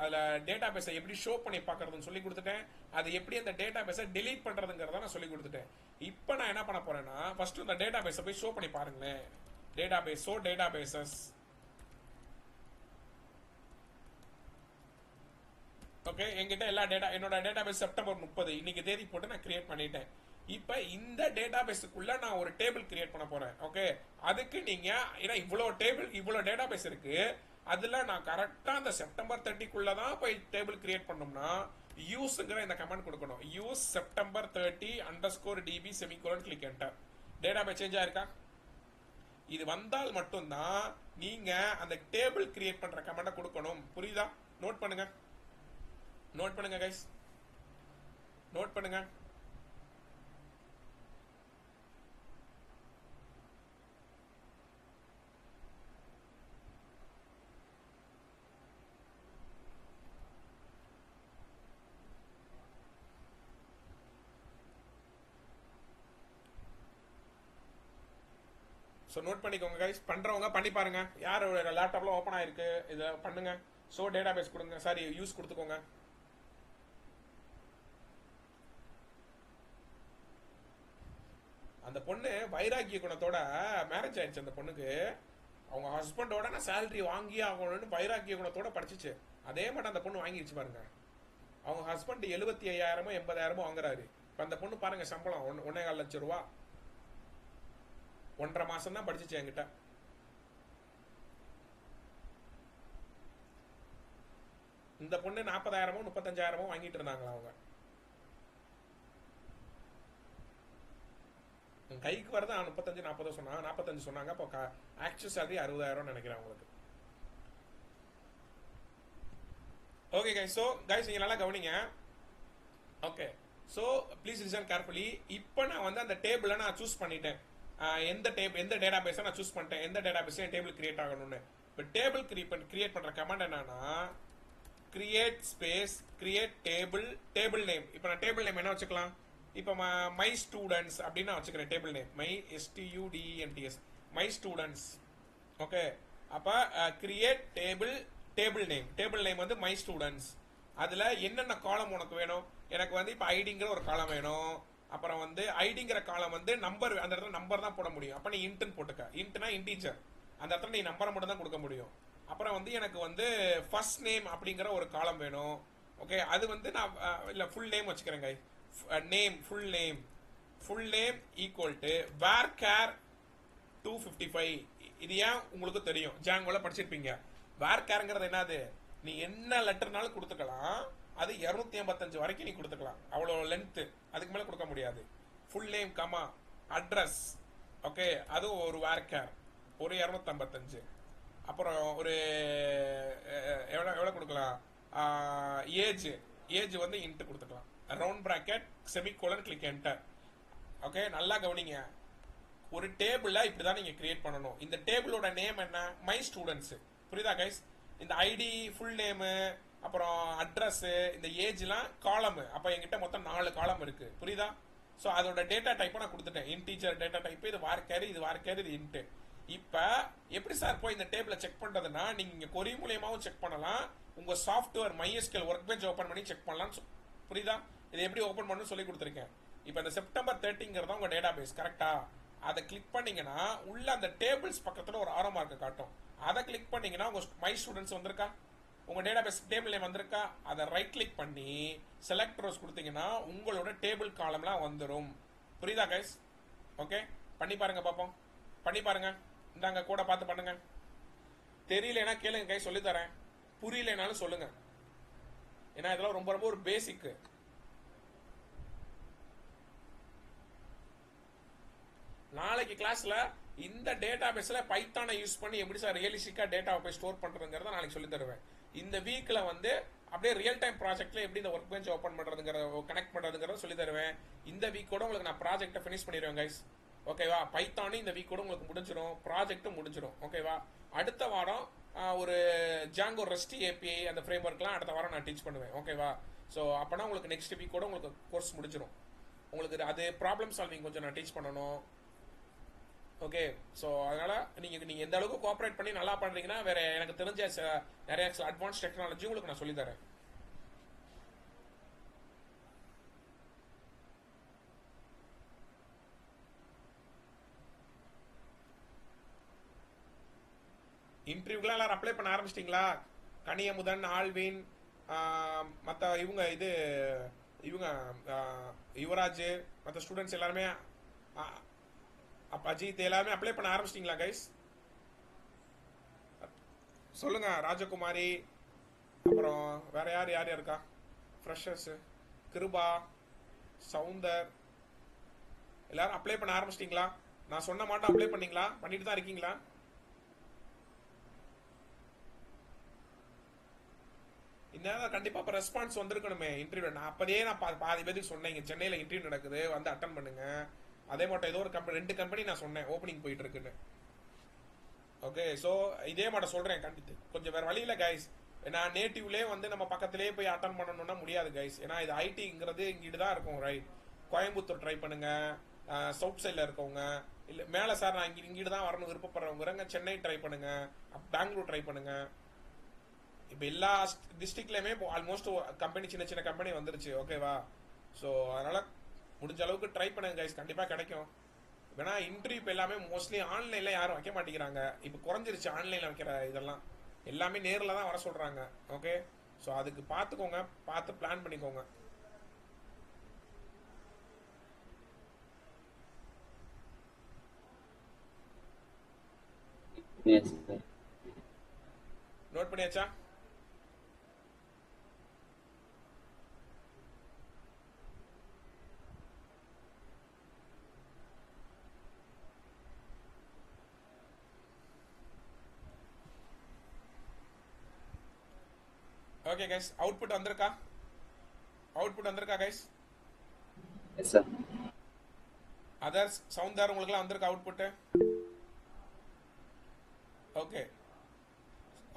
அதில் டேட்டா பேஸை எப்படி ஷோ பண்ணி பார்க்கறதுன்னு சொல்லி கொடுத்துட்டேன். அது எப்படி அந்த டேட்டா பேஸை டெலீட் பண்ணுறதுங்கிறத நான் சொல்லி கொடுத்துட்டேன். இப்போ நான் என்ன பண்ண போறேன்னா, ஃபர்ஸ்ட் இந்த டேட்டா பேஸை போய் ஷோ பண்ணி பாருங்களேன். Databases, okay? என்கிட்ட எல்லா என்னோட டேட்டா பேஸ் செப்டம்பர் 30 இன்னைக்கு தேதி போட்டு நான் கிரியேட் பண்ணிட்டேன். இப்ப இந்த டேட்டா பேஸுக்குள்ள நான் ஒரு டேபிள் கிரியேட் பண்ண போறேன், ஓகே? அதுக்கு நீங்க ஏன்னா இவ்வளவு டேட்டா பேஸ் இருக்கு, அதுல நான் கரெக்டா அந்த செப்டம்பர் 30க்குள்ள தான் போய் டேபிள் கிரியேட் பண்ணோம்னா யூஸ்ங்கிற இந்த கமெண்ட் கொடுக்கணும். Use September 30_db semicolon click enter. Database change ஆயிருக்கா? இது வந்தால் மட்டும்தான் நீங்க அந்த டேபிள் கிரியேட் பண்ற கமெண்ட கொடுக்கணும், புரியுதா? நோட் பண்ணுங்க கைஸ், நோட் பண்ணுங்க. ஸோ நோட் பண்ணிக்கோங்க கைஸ், பண்றவங்க பண்ணி பாருங்க. யார் லேப்டாப்ல ஓப்பன் ஆயிருக்கு இதை பண்ணுங்க. ஸோ டேட்டா பேஸ் கொடுங்க, சாரி யூஸ் கொடுத்துக்கோங்க. அந்த பொண்ணு வைராக்கிய குணத்தோட மேரேஜ் ஆயிடுச்சு. அந்த பொண்ணுக்கு அவங்க ஹஸ்பண்டோட நான் சேலரி வாங்கி ஆகணும்னு வைராக்கிய குணத்தோட படிச்சிச்சு. அதே மட்டும் அந்த பொண்ணு வாங்கிடுச்சு பாருங்க. அவங்க ஹஸ்பண்ட் 75,000 80,000 வாங்குறாரு. இப்போ அந்த பொண்ணு பாருங்க சம்பளம் 1.25 லட்சம் ரூபா. 1.5 மாசம் தான் படிச்சிச்சு என்கிட்ட. இந்த பொண்ணு 40,000 35,000 வாங்கிட்டு இருந்தாங்களா அவங்க. கைக்கு வரது 35 40 சொன்னாங்க, 45 சொன்னாங்க. அப்போ ஆக்சுவல் சேலரி 60,000 நினைக்கிறேன் அவங்களுக்கு. ஓகே கைஸ், ஸோ கைஸ் நீங்க நல்லா கவனிங்க, okay? So please listen carefully. இப்போ நான் வந்து அந்த டேபிளை நான் சூஸ் பண்ணிட்டேன். எந்த டேட்டா பேஸை நான் சூஸ் பண்ணிட்டேன், எந்த டேட்டா பேஸை என் டேபிள் கிரியேட் ஆகணும்னு. இப்போ டேபிள் கிரியேட் பண்ற கமாண்ட் என்னன்னா, create space create table name. இப்போ நான் டேபிள் நேம் என்ன வச்சுக்கலாம்? இப்போ மை ஸ்டூடெண்ட்ஸ் அப்படின்னு வச்சுக்கிறேன் table name. My STUDENTS my students, okay? அப்போ கிரியேட் டேபிள் நேம் வந்து மை ஸ்டூடெண்ட்ஸ். அதுல என்னென்ன காலம் உனக்கு வேணும்? எனக்கு வந்து இப்போ ஐடிங்கிற ஒரு காலம் வேணும். அப்புறம் வந்து ஐடிங்கிற காலம் வந்து நம்பர், அந்த இடத்துல நம்பர் தான் போட முடியும். அப்ப நீ இன்ட்னு போட்டுக்க. இன்ட்னா இன்டீஜர், அந்த இடத்துல நீ நம்பரை மட்டும் தான் கொடுக்க முடியும். அப்புறம் வந்து எனக்கு வந்து ஃபர்ஸ்ட் நேம் அப்படிங்கிற ஒரு காலம் வேணும், ஓகே? அது வந்து நான் இல்ல ஃபுல் நேம் வச்சுக்கிறேங்க. Name full name equal to varchar 255. இது ஏன் உங்களுக்கு தெரியும், ஜாங்கோல படிச்சிருப்பீங்க. varcharங்கிறது என்னது? நீ என்ன லெட்டர்னாலும் கொடுத்துக்கலாம். அது 255 வரைக்கும் நீ கொடுத்துக்கலாம், அவ்வளோ லென்த். அதுக்கு மேலே கொடுக்க முடியாது. Full name comma address okay, அது ஒரு வேர்கேர் ஒரு 255. அப்புறம் ஒரு எவ்வளோ எவ்வளோ கொடுக்கலாம், ஏஜ் ஏஜ் வந்து இன்ட்டு கொடுத்துக்கலாம். Round bracket semicolon click enter. Okay, நல்லா கவனிங்க. ஒரு டேபிளை இப்படி தான் நீங்கள் கிரியேட் பண்ணணும். இந்த டேபிளோட நேம் என்ன, மை ஸ்டூடெண்ட்ஸு. புரியுதா கைஸ்? இந்த ஐடி, ஃபுல் நேமு, அப்புறம் அட்ரஸ்ஸு, இந்த ஏஜ்லாம் காலமு. அப்போ என்கிட்ட மொத்தம் 4 காலம் இருக்குது. புரியுதா? ஸோ அதோட டேட்டா டைப்பை நான் கொடுத்துட்டேன். இன்டீஜர் டேட்டா டைப்பு, இது வார்கேர், இது வார்கேர், இது இன்ட்டு. இப்போ எப்படி சார் போய் இந்த டேபிளை செக் பண்ணுறதுன்னா, நீங்கள் இங்கே கொரி மூலியமாகவும் செக் பண்ணலாம், உங்கள் software MySQL work bench open பண்ணி செக் பண்ணலாம். புரியுதா? இதை எப்படி ஓப்பன் பண்ணணும்னு சொல்லி கொடுத்துருக்கேன். இப்போ இந்த செப்டம்பர் 30ங்கிறது உங்கள் டேட்டா பேஸ் கரெக்டா? அதை கிளிக் பண்ணீங்கன்னா உள்ள அந்த டேபிள்ஸ் பக்கத்தில் ஒரு ஆரோ மார்க்கு காட்டும். அதை கிளிக் பண்ணீங்கன்னா உங்கள் மை ஸ்டூடெண்ட்ஸ் வந்திருக்கா, உங்கள் டேட்டா பேஸ் டேபிள் நேம் வந்திருக்கா. அதை ரைட் கிளிக் பண்ணி செலக்ட் ரோஸ் கொடுத்தீங்கன்னா உங்களோட டேபிள் காலம்லாம் வந்துடும். புரியுதா கைஸ்? ஓகே, பண்ணி பாருங்க பார்ப்போம். பண்ணி பாருங்க. இந்தாங்க கூட பார்த்து பண்ணுங்க. தெரியலனா கேளுங்க கைஸ், சொல்லித்தரேன். புரியலனாலும் சொல்லுங்க. ஏன்னா இதெல்லாம் ரொம்ப ரொம்ப ஒரு பேசிக்கு. நாளைக்கு கிளாஸ்ல இந்த டேட்டா பேஸ்ல பைத்தானை யூஸ் பண்ணி எப்படி சார் ரியலிஸ்டிக்கா டேட்டாவை போய் ஸ்டோர் பண்றதுங்கிறத நாளைக்கு சொல்லி தருவேன். இந்த வீக்ல வந்து அப்படியே ரியல் டைம் ப்ராஜெக்ட்ல எப்படி இந்த ஒர்க் பெஞ்ச் ஓப்பன் பண்றதுங்கிறத கனெக்ட் பண்றதுங்கிறத சொல்லி தருவேன். இந்த வீக்கோட உங்களுக்கு நான் ப்ராஜெக்ட்டை ஃபினிஷ் பண்ணிடுவேன் கைஸ். ஓகேவா? பைத்தானு இந்த வீக்கோட உங்களுக்கு முடிஞ்சிடும், ப்ராஜெக்ட்டும் முடிஞ்சிடும். ஓகேவா? அடுத்த வாரம் ஒரு ஜாங்கோ ரெஸ்ட் ஏபிஐ அந்த ஃப்ரேம் ஒர்க்லாம் அடுத்த வாரம் நான் டீச் பண்ணுவேன். ஓகேவா? ஸோ அப்போனா உங்களுக்கு நெக்ஸ்ட் வீக்கோட உங்களுக்கு கோர்ஸ் முடிஞ்சிடும். உங்களுக்கு அது ப்ராப்ளம் சால்விங் கொஞ்சம் நான் டீச் பண்ணணும். ஓகே, ஸோ அதனால நீங்கள் எந்த அளவுக்கு கோஆப்ரேட் பண்ணி நல்லா பண்ணுறீங்கன்னா வேற எனக்கு தெரிஞ்ச நிறைய அட்வான்ஸ் டெக்னாலஜி உங்களுக்கு நான் சொல்லித்தரேன். இன்டர்வியூக்கெலாம் எல்லாரும் அப்ளை பண்ண ஆரம்பிச்சிட்டிங்களா? கனியமுதன், ஆல்வின், மற்ற இவங்க யுவராஜ், மற்ற ஸ்டூடெண்ட்ஸ் எல்லாருமே, அஜித் எல்லாருமே அப்ளை பண்ண ஆரம்பிச்சிட்டிங்களா கைஸ்? சொல்லுங்க. ராஜகுமாரி, அப்புறம் வேற யார் யார் இருக்கா? ஃப்ரெஷர்ஸ், கிருபா, சவுந்தர், எல்லாரும் அப்ளை பண்ண ஆரம்பிச்சிட்டிங்களா? நான் சொன்ன மாட்டோம் அப்ளை பண்ணீங்களா? பண்ணிட்டு தான் இருக்கீங்களா? இன்னும் கண்டிப்பா இப்போ ரெஸ்பான்ஸ் வந்திருக்கணுமே இன்டர்வியூ. நான் அப்போதே நான் பாதி பேருக்கு சொன்னேன், இங்கே சென்னையில் இன்டர்வியூ நடக்குது, வந்து அட்டன் பண்ணுங்க. அதே மட்டும் ஏதோ ஒரு கம்பெனி 2 கம்பெனி நான் சொன்னேன் ஓப்பனிங் போயிட்டு இருக்குன்னு. ஓகே, ஸோ இதே மட்டும் சொல்கிறேன். கண்டித்து கொஞ்சம் வேறு வழியில் கைஸ். ஏன்னா நேட்டிவ்லேயே வந்து நம்ம பக்கத்துலேயே போய் அட்டன் பண்ணணும்னா முடியாது கைஸ். ஏன்னா இது ஐடிங்கிறது இங்கிட்டு தான் இருக்கும். ரைட், கோயம்புத்தூர் ட்ரை பண்ணுங்க, சவுத் சைடில் இருக்கவங்க, இல்லை மேலே சார் நான் இங்கிட்டு தான் வரணும் விருப்பப்படுறவங்க சென்னை ட்ரை பண்ணுங்க, பெங்களூர் ட்ரை பண்ணுங்க. இப்போ எல்லா டிஸ்ட்ரிக்ட்லையுமே ஆல்மோஸ்ட் கம்பெனி சின்ன சின்ன கம்பெனி வந்துருச்சு. ஓகேவா? ஸோ அதனால் முடிஞ்ச அளவுக்கு ட்ரை பண்ணுங்க கைஸ், கண்டிப்பாக கிடைக்கும். ஏன்னா இன்டர்வியூ இப்போ எல்லாமே மோஸ்ட்லி ஆன்லைனில் யாரும் வைக்க மாட்டேங்கிறாங்க. இப்போ குறைஞ்சிருச்சு ஆன்லைனில் வைக்கிற இதெல்லாம். எல்லாமே நேரில் தான் வர சொல்கிறாங்க. ஓகே, ஸோ அதுக்கு பார்த்துக்கோங்க, பார்த்து பிளான் பண்ணிக்கோங்க. நோட் பண்ணியாச்சா? ஓகே கைஸ், அவுட்புட் வந்திருக்கா? அவுட்புட் வந்திருக்கா guys? Yes sir. Others, Soundar, உங்களுக்குலாம் வந்திருக்கா அவுட்புட்டு? Okay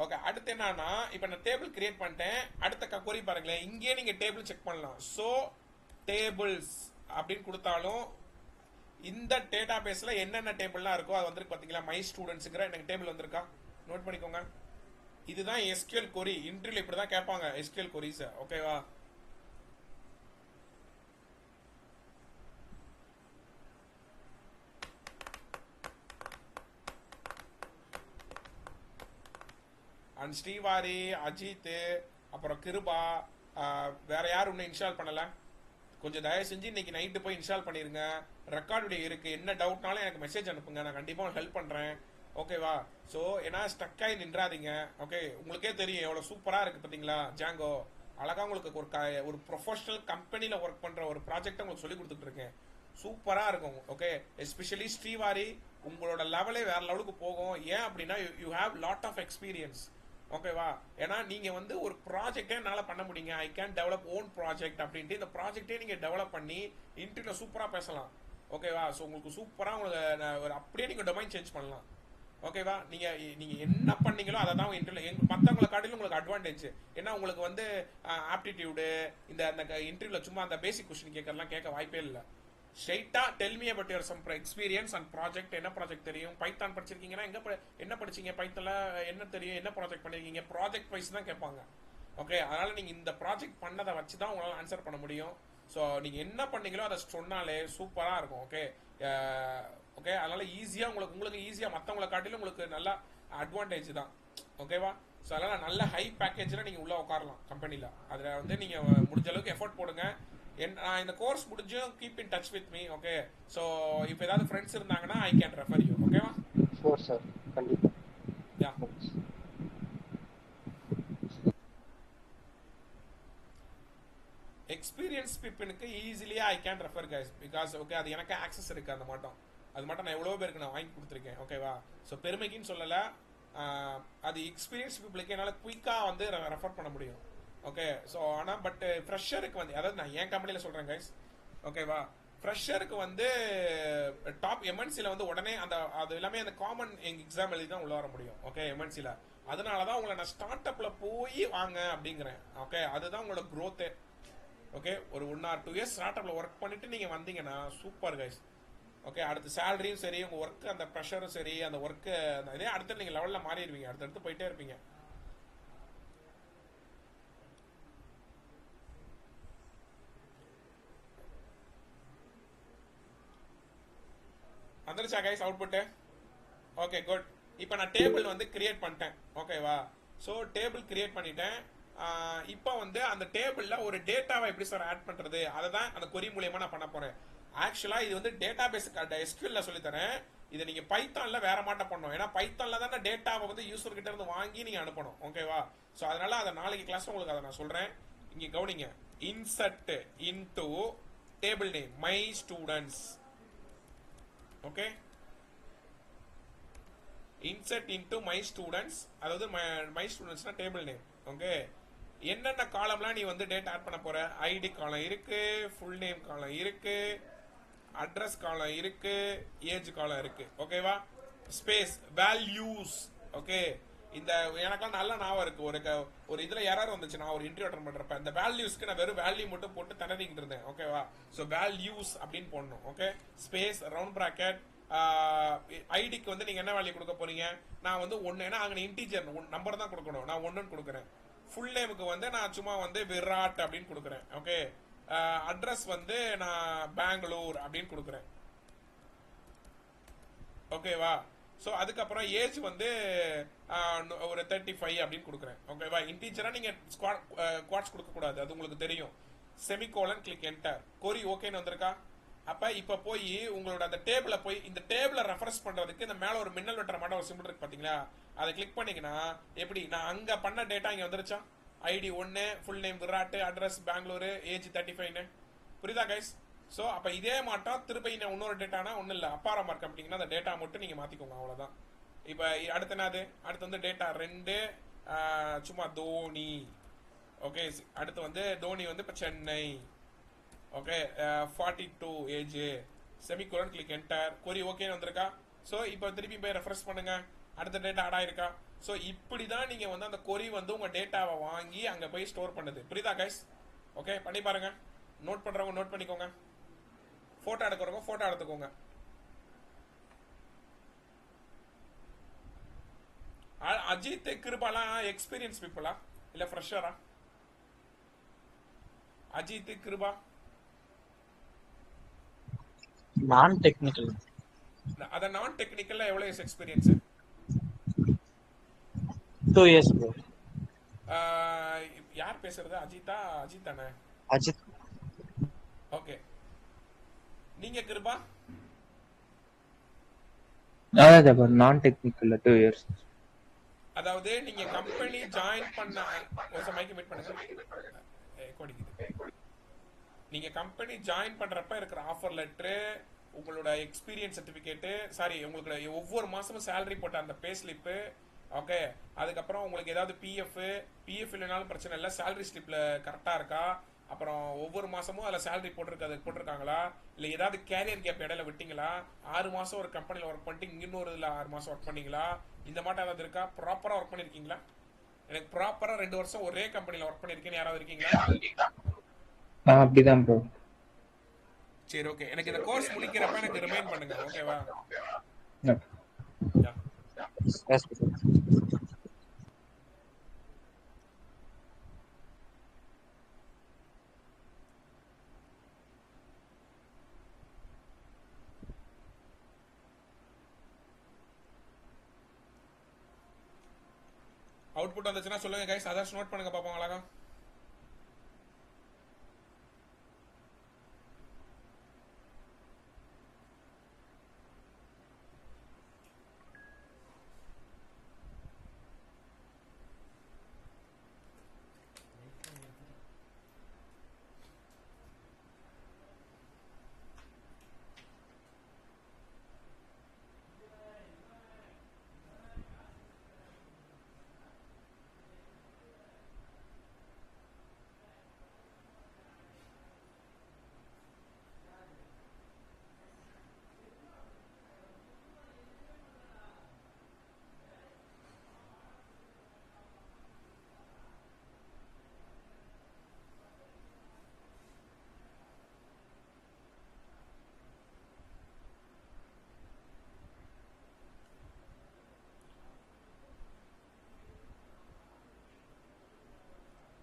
okay. அடுத்து என்னன்னா, இப்போ நான் டேபிள் கிரியேட் பண்ணிட்டேன். அடுத்த கொரி பாருங்களேன், இங்கேயே நீங்கள் டேபிள் செக் பண்ணலாம். ஸோ டேபிள்ஸ் அப்படின்னு கொடுத்தாலும் இந்த டேட்டா பேஸில் என்னென்ன டேபிள்லாம் இருக்கோ அது வந்துருக்கு. பார்த்தீங்களா? மை ஸ்டூடெண்ட்ஸுங்கிற எனக்கு டேபிள் வந்திருக்கா? நோட் பண்ணிக்கோங்க. இதுதான் SQL கொரி. இன்டர்வியூல இப்படி தான் கேட்பாங்க SQL கொரிஸ். ஓகேவா? அண்ட் ஸ்ரீவாரி, அஜித், அப்புறம் கிருபா, வேற யார் இன்னும் இன்ஸ்டால் பண்ணல? கொஞ்சம் தயவு செஞ்சு இன்னைக்கு நைட்டு போய் இன்ஸ்டால் பண்ணிருங்க. ரெக்கார்ட் வீடியோ இருக்கு. என்ன டவுட்னாலும் எனக்கு மெசேஜ் அனுப்புங்க, நான் கண்டிப்பாக ஹெல்ப் பண்றேன். ஓகேவா? ஸோ ஏன்னா ஸ்டக் ஆகி நின்றாதீங்க. ஓகே, உங்களுக்கே தெரியும் எவ்வளோ சூப்பராக இருக்குது பார்த்தீங்களா ஜாங்கோ. அழகாக உங்களுக்கு ஒரு ப்ரொஃபஷனல் கம்பெனியில் ஒர்க் பண்ணுற ஒரு ப்ராஜெக்டை உங்களுக்கு சொல்லி கொடுத்துட்டு இருக்கேன். சூப்பரா இருக்கும். ஓகே, எஸ்பெஷலி ஸ்ரீவாரி உங்களோட லெவலே வேற லெவலுக்கு போகும். ஏன் அப்படின்னா you have lot of experience. ஓகேவா? ஏன்னா நீங்க வந்து ஒரு ப்ராஜெக்டே என்னால பண்ண முடியுங்க, I can develop own project அப்படின்ட்டு இந்த ப்ராஜெக்டே நீங்க டெவலப் பண்ணி இன்டர்வியூல சூப்பரா பேசலாம். ஓகேவா? ஸோ உங்களுக்கு சூப்பரா உங்களுக்கு ஒரு அப்படியே நீங்க டொமைன் சேஞ்ச் பண்ணலாம். ஓகேவா? நீங்க நீங்க என்ன பண்ணீங்களோ அதை தான் இன்டர்வியூல மற்றவங்களை காட்டிலும் உங்களுக்கு அட்வான்டேஜ். ஏன்னா உங்களுக்கு வந்து ஆப்டிடியூடு இந்த அந்த இன்டர்வியூல சும்மா அந்த பேசிக் கொஸ்டின் கேட்கறதுலாம் கேட்க வாய்ப்பே இல்லை. ஸ்ட்ரைட்டா tell me about your some experience and project. என்ன ப்ராஜெக்ட் தெரியும்? பைத்தான் படிச்சிருக்கீங்கன்னா என்ன படிச்சீங்க? பைத்தான்ல என்ன தெரியும்? என்ன ப்ராஜெக்ட் பண்ணிருக்கீங்க? ப்ராஜெக்ட் வைஸ் தான் கேட்பாங்க. ஓகே, அதனால நீங்க இந்த ப்ராஜெக்ட் பண்ணதை வச்சு தான் உங்களால் ஆன்சர் பண்ண முடியும். ஸோ நீங்க என்ன பண்ணீங்களோ அதை சொன்னாலே சூப்பரா இருக்கும். ஓகே ஓகே, அதனால ஈஸியா உங்களுக்கு ஈஸியா மற்றவங்களை காட்டிலும் உங்களுக்கு நல்ல அட்வான்டேஜ் தான். ஓகேவா? ஸோ அதனால நல்ல ஹை பேக்கேஜில் நீங்கள் உள்ளே உட்காரலாம் கம்பெனியில். அதில் வந்து நீங்கள் முடிஞ்ச அளவுக்கு எஃபோர்ட் போடுங்க. நான் இந்த கோர்ஸ் முடிஞ்சும் keep in touch with me. Okay, so இப்போ ஏதாவது ஃப்ரெண்ட்ஸ் இருந்தாங்கன்னா ஐ கேன் ரெஃபர் யூ. ஓகேவா? ஷூர் சார், கண்டிப்பா. யா, எக்ஸ்பீரியன்ஸ் பீப்பிளுக்கு ஈஸிலியா I can refer guys because okay அது எனக்கு ஆக்சஸ் இருக்கு. அந்த மட்டும் அது மட்டும் நான் எவ்வளோ பேருக்கு நான் வாங்கி கொடுத்துருக்கேன். ஓகேவா? ஸோ பெருமைக்குன்னு சொல்லலை, அது எக்ஸ்பீரியன்ஸ் பீப்புளுக்கு என்னால் குயிக்காக வந்து ரெஃபர் பண்ண முடியும். ஓகே, ஸோ ஆனால் பட் ஃப்ரெஷருக்கு வந்து அதாவது நான் என் கம்பெனியில் சொல்கிறேன் கைஸ். ஓகேவா? ஃப்ரெஷருக்கு வந்து டாப் எம்என்சியில் வந்து உடனே அது எல்லாமே அந்த காமன் எக்ஸாம் எழுதி தான் உள்ள வர முடியும். ஓகே, எம்என்சியில். அதனால தான் உங்களை நான் ஸ்டார்ட் அப்பில் போய் வாங்க அப்படிங்கிறேன். ஓகே, அதுதான் உங்களோட க்ரோத்து. ஓகே, ஒரு 1 or 2 இயர்ஸ் ஸ்டார்ட் அப்பில் ஒர்க் பண்ணிட்டு நீங்கள் வந்தீங்கன்னா சூப்பர் கைஸ். ஓகே, அடுத்து சேலரியும் சரி, உங்கள் ஒர்க்கு அந்த ப்ரெஷரும் சரி, அந்த ஒர்க்கு இதே அடுத்து நீங்கள் லெவலில் மாறிடுவீங்க, அடுத்தடுத்து போயிட்டே இருப்பீங்க. வந்துருச்சா கைஸ் அவுட்புட்டு? Okay, good. இப்போ நான் டேபிள் வந்து கிரியேட் பண்ணிட்டேன். ஓகேவா? ஸோ டேபிள் கிரியேட் பண்ணிட்டேன். இப்போ வந்து அந்த டேபிளில் ஒரு டேட்டாவை எப்படி சார் ஆட் பண்ணுறது, அதை தான் அந்த கொரி மூலியமாக நான் பண்ண போகிறேன். ஆக்சுவலாக இது வந்து டேட்டா பேஸுக்கு எஸ்கியூஎல்ல சொல்லித்தரேன். இதை நீங்கள் பைத்தானில் வேற மாட்ட பண்ணணும். ஏன்னா பைத்தானில் தானே டேட்டாவை வந்து யூசர் கிட்ட இருந்து வாங்கி நீங்கள் அனுப்பணும். ஓகேவா? ஸோ அதனால அதை நாளைக்கு கிளாஸ் உங்களுக்கு அதை நான் சொல்கிறேன். இங்கே கவனிங்க. Insert into table name my students. Okay, insert into my students, அதாவது மை ஸ்டூடெண்ட்ஸ்னா டேபிள் நேம். ஓகே, என்னென்ன காலம்லாம் நீ வந்து டேட்டா ஆட் பண்ண போற? ஐடி காலம் இருக்கு, ஃபுல் நேம் காலம் இருக்கு, அட்ரஸ் காலம் இருக்கு, ஏஜ் காலம் இருக்கு. ஓகேவா? Space values. ஓகே, இந்த எனக்கெல்லாம் நல்ல ஞாபகம் இருக்கு. ஒரு இதுல எரர் வந்துச்சு, நான் ஒரு இன்டர்வியூ அட்டெண்ட் பண்றப்ப இந்த வேல்யூஸ்க்கு நான் வெறும் வேல்யூ மட்டும் போட்டு திணறிக்கிட்டு இருந்தேன். ஓகேவா? ஸோ வேல்யூஸ் அப்படின்னு போடணும். Okay, space round bracket. ஐடிக்கு வந்து நீங்க என்ன வேல்யூ கொடுக்க போறீங்க? நான் வந்து 1, ஏன்னா அங்கே இன்டீஜர் நம்பர் தான் கொடுக்கணும், நான் 1ன்னு கொடுக்குறேன். ஃபுல் நேமுக்கு வந்து நான் சும்மா வந்து விராட் அப்படின்னு கொடுக்குறேன். ஓகே, அட்ரஸ் வந்து நான் பெங்களூர் அப்படின்னு கொடுக்குறேன். ஓகேவா? ஸோ அதுக்கப்புறம் ஏஜ் வந்து ஒரு 35 அப்படின்னு கொடுக்குறேன். ஓகேவா? இன்டீஜரா நீங்க குவாட்ஸ் கொடுக்கக்கூடாது, அது உங்களுக்கு தெரியும். Semicolon click enter. கொரி ஓகேன்னு வந்திருக்கா? அப்ப இப்ப போய் உங்களோட அந்த டேபிள போய் இந்த டேபிள ரெஃபரன்ஸ் பண்றதுக்கு இந்த மேல ஒரு மின்னல் வெட்டுற மாதிரி ஒரு சிம்பிள் இருக்கு பாத்தீங்களா? அதை கிளிக் பண்ணீங்கன்னா எப்படி நான் அங்க பண்ண டேட்டா இங்க வந்துருச்சா? ID 1, full name Virat, address Bengaluru, age 35. புரியுதா கைஸ்? ஸோ அப்போ இதே மாட்டம் திருப்பி இன்னொரு டேட்டானா ஒன்றும் இல்லை, அப்பார மார்க் அப்படிங்கன்னா அந்த டேட்டா மட்டும் நீங்கள் மாற்றிக்கோங்க, அவ்வளோதான். இப்போ அடுத்து என்னது? அடுத்து வந்து டேட்டா 2 சும்மா தோனி. ஓகே, அடுத்து வந்து தோனி வந்து இப்போ Chennai. Okay, 42 age. Semicolon click enter. Query ஓகேன்னு வந்திருக்கா? ஸோ இப்போ திருப்பி போய் ரெஃப்ரெஷ் பண்ணுங்க, அடுத்த டேட்டா ஆட் ஆயிருக்கா? ஸோ இப்படி தான் நீங்கள் வந்து அந்த கொரி வந்து உங்கள் டேட்டாவை வாங்கி அங்கே போய் ஸ்டோர் பண்ணுது. புரியுதா கைஸ்? ஓகே, பண்ணி பாருங்க. நோட் பண்ணுறவங்க நோட் பண்ணிக்கோங்க, ஃபோட்டோ எடுக்கிறவங்க ஃபோட்டோ எடுத்துக்கோங்க. அஜித் கிருபாலாம் எக்ஸ்பீரியன்ஸ் பீப்புளா இல்லை ஃப்ரெஷரா? அஜித் கிருபா நான் டெக்னிக்கல். அத நான் டெக்னிக்கல்ல எவ்வளவு இயர்ஸ் எக்ஸ்பீரியன்ஸ்? 2 years bro. யார் பேசுறது? அஜித்தா? அஜித் தானே? அஜித். ஓகே, நீங்க கிருபா? நான் டெக்னிக்கல்ல 2 years. அதாவது நீங்க கம்பெனி ஜாயின் பண்ண ஒரு மைக் மீட் பண்ணுங்க. நீங்க கம்பெனி ஜாயின் பண்றப்ப இருக்கிற ஆஃபர் லெட்டரு, உங்களோட எக்ஸ்பீரியன்ஸ் சர்டிபிகேட்டு, சாரி உங்களுக்கு ஒவ்வொரு மாசமும் சேலரி போட்ட அந்த பே ஸ்லிப்பு, ஓகே, அதுக்கப்புறம் உங்களுக்கு ஏதாவது பிஎஃப் இல்லைனாலும் பிரச்சனை இல்லை, சேலரி ஸ்லிப்ல கரெக்டா இருக்கா, அப்புறம் ஒவ்வொரு மாசமும் அதில் சேலரி போட்டிருக்காங்களா, இல்லை ஏதாவது கேரியர் கேப் இடையில விட்டீங்களா, 6 மாசம் ஒரு கம்பெனியில் ஒர்க் பண்ணிட்டு இன்னொரு இதில் 6 மாசம் ஒர்க் பண்ணீங்களா, இந்த மாதிரி ஏதாவது இருக்கா, ப்ராப்பராக ஒர்க் பண்ணியிருக்கீங்களா? எனக்கு ப்ராப்பராக 2 வருஷம் ஒரே கம்பெனியில் ஒர்க் பண்ணியிருக்கேன்னு யாராவது இருக்கீங்களா? அப்படிதான் ப்ரோ. சரி, ஓகே. எனக்கு இந்த கோர்ஸ் முடிக்கிறப்ப எனக்கு ரிமைண்ட் பண்ணுங்க, ஓகேவா? யா. S bro. அவுட்புட் வந்துச்சுன்னா சொல்லுங்க கைஸ், அதர்ஸ் நோட் பண்ணுங்க பாப்போம் அழகா.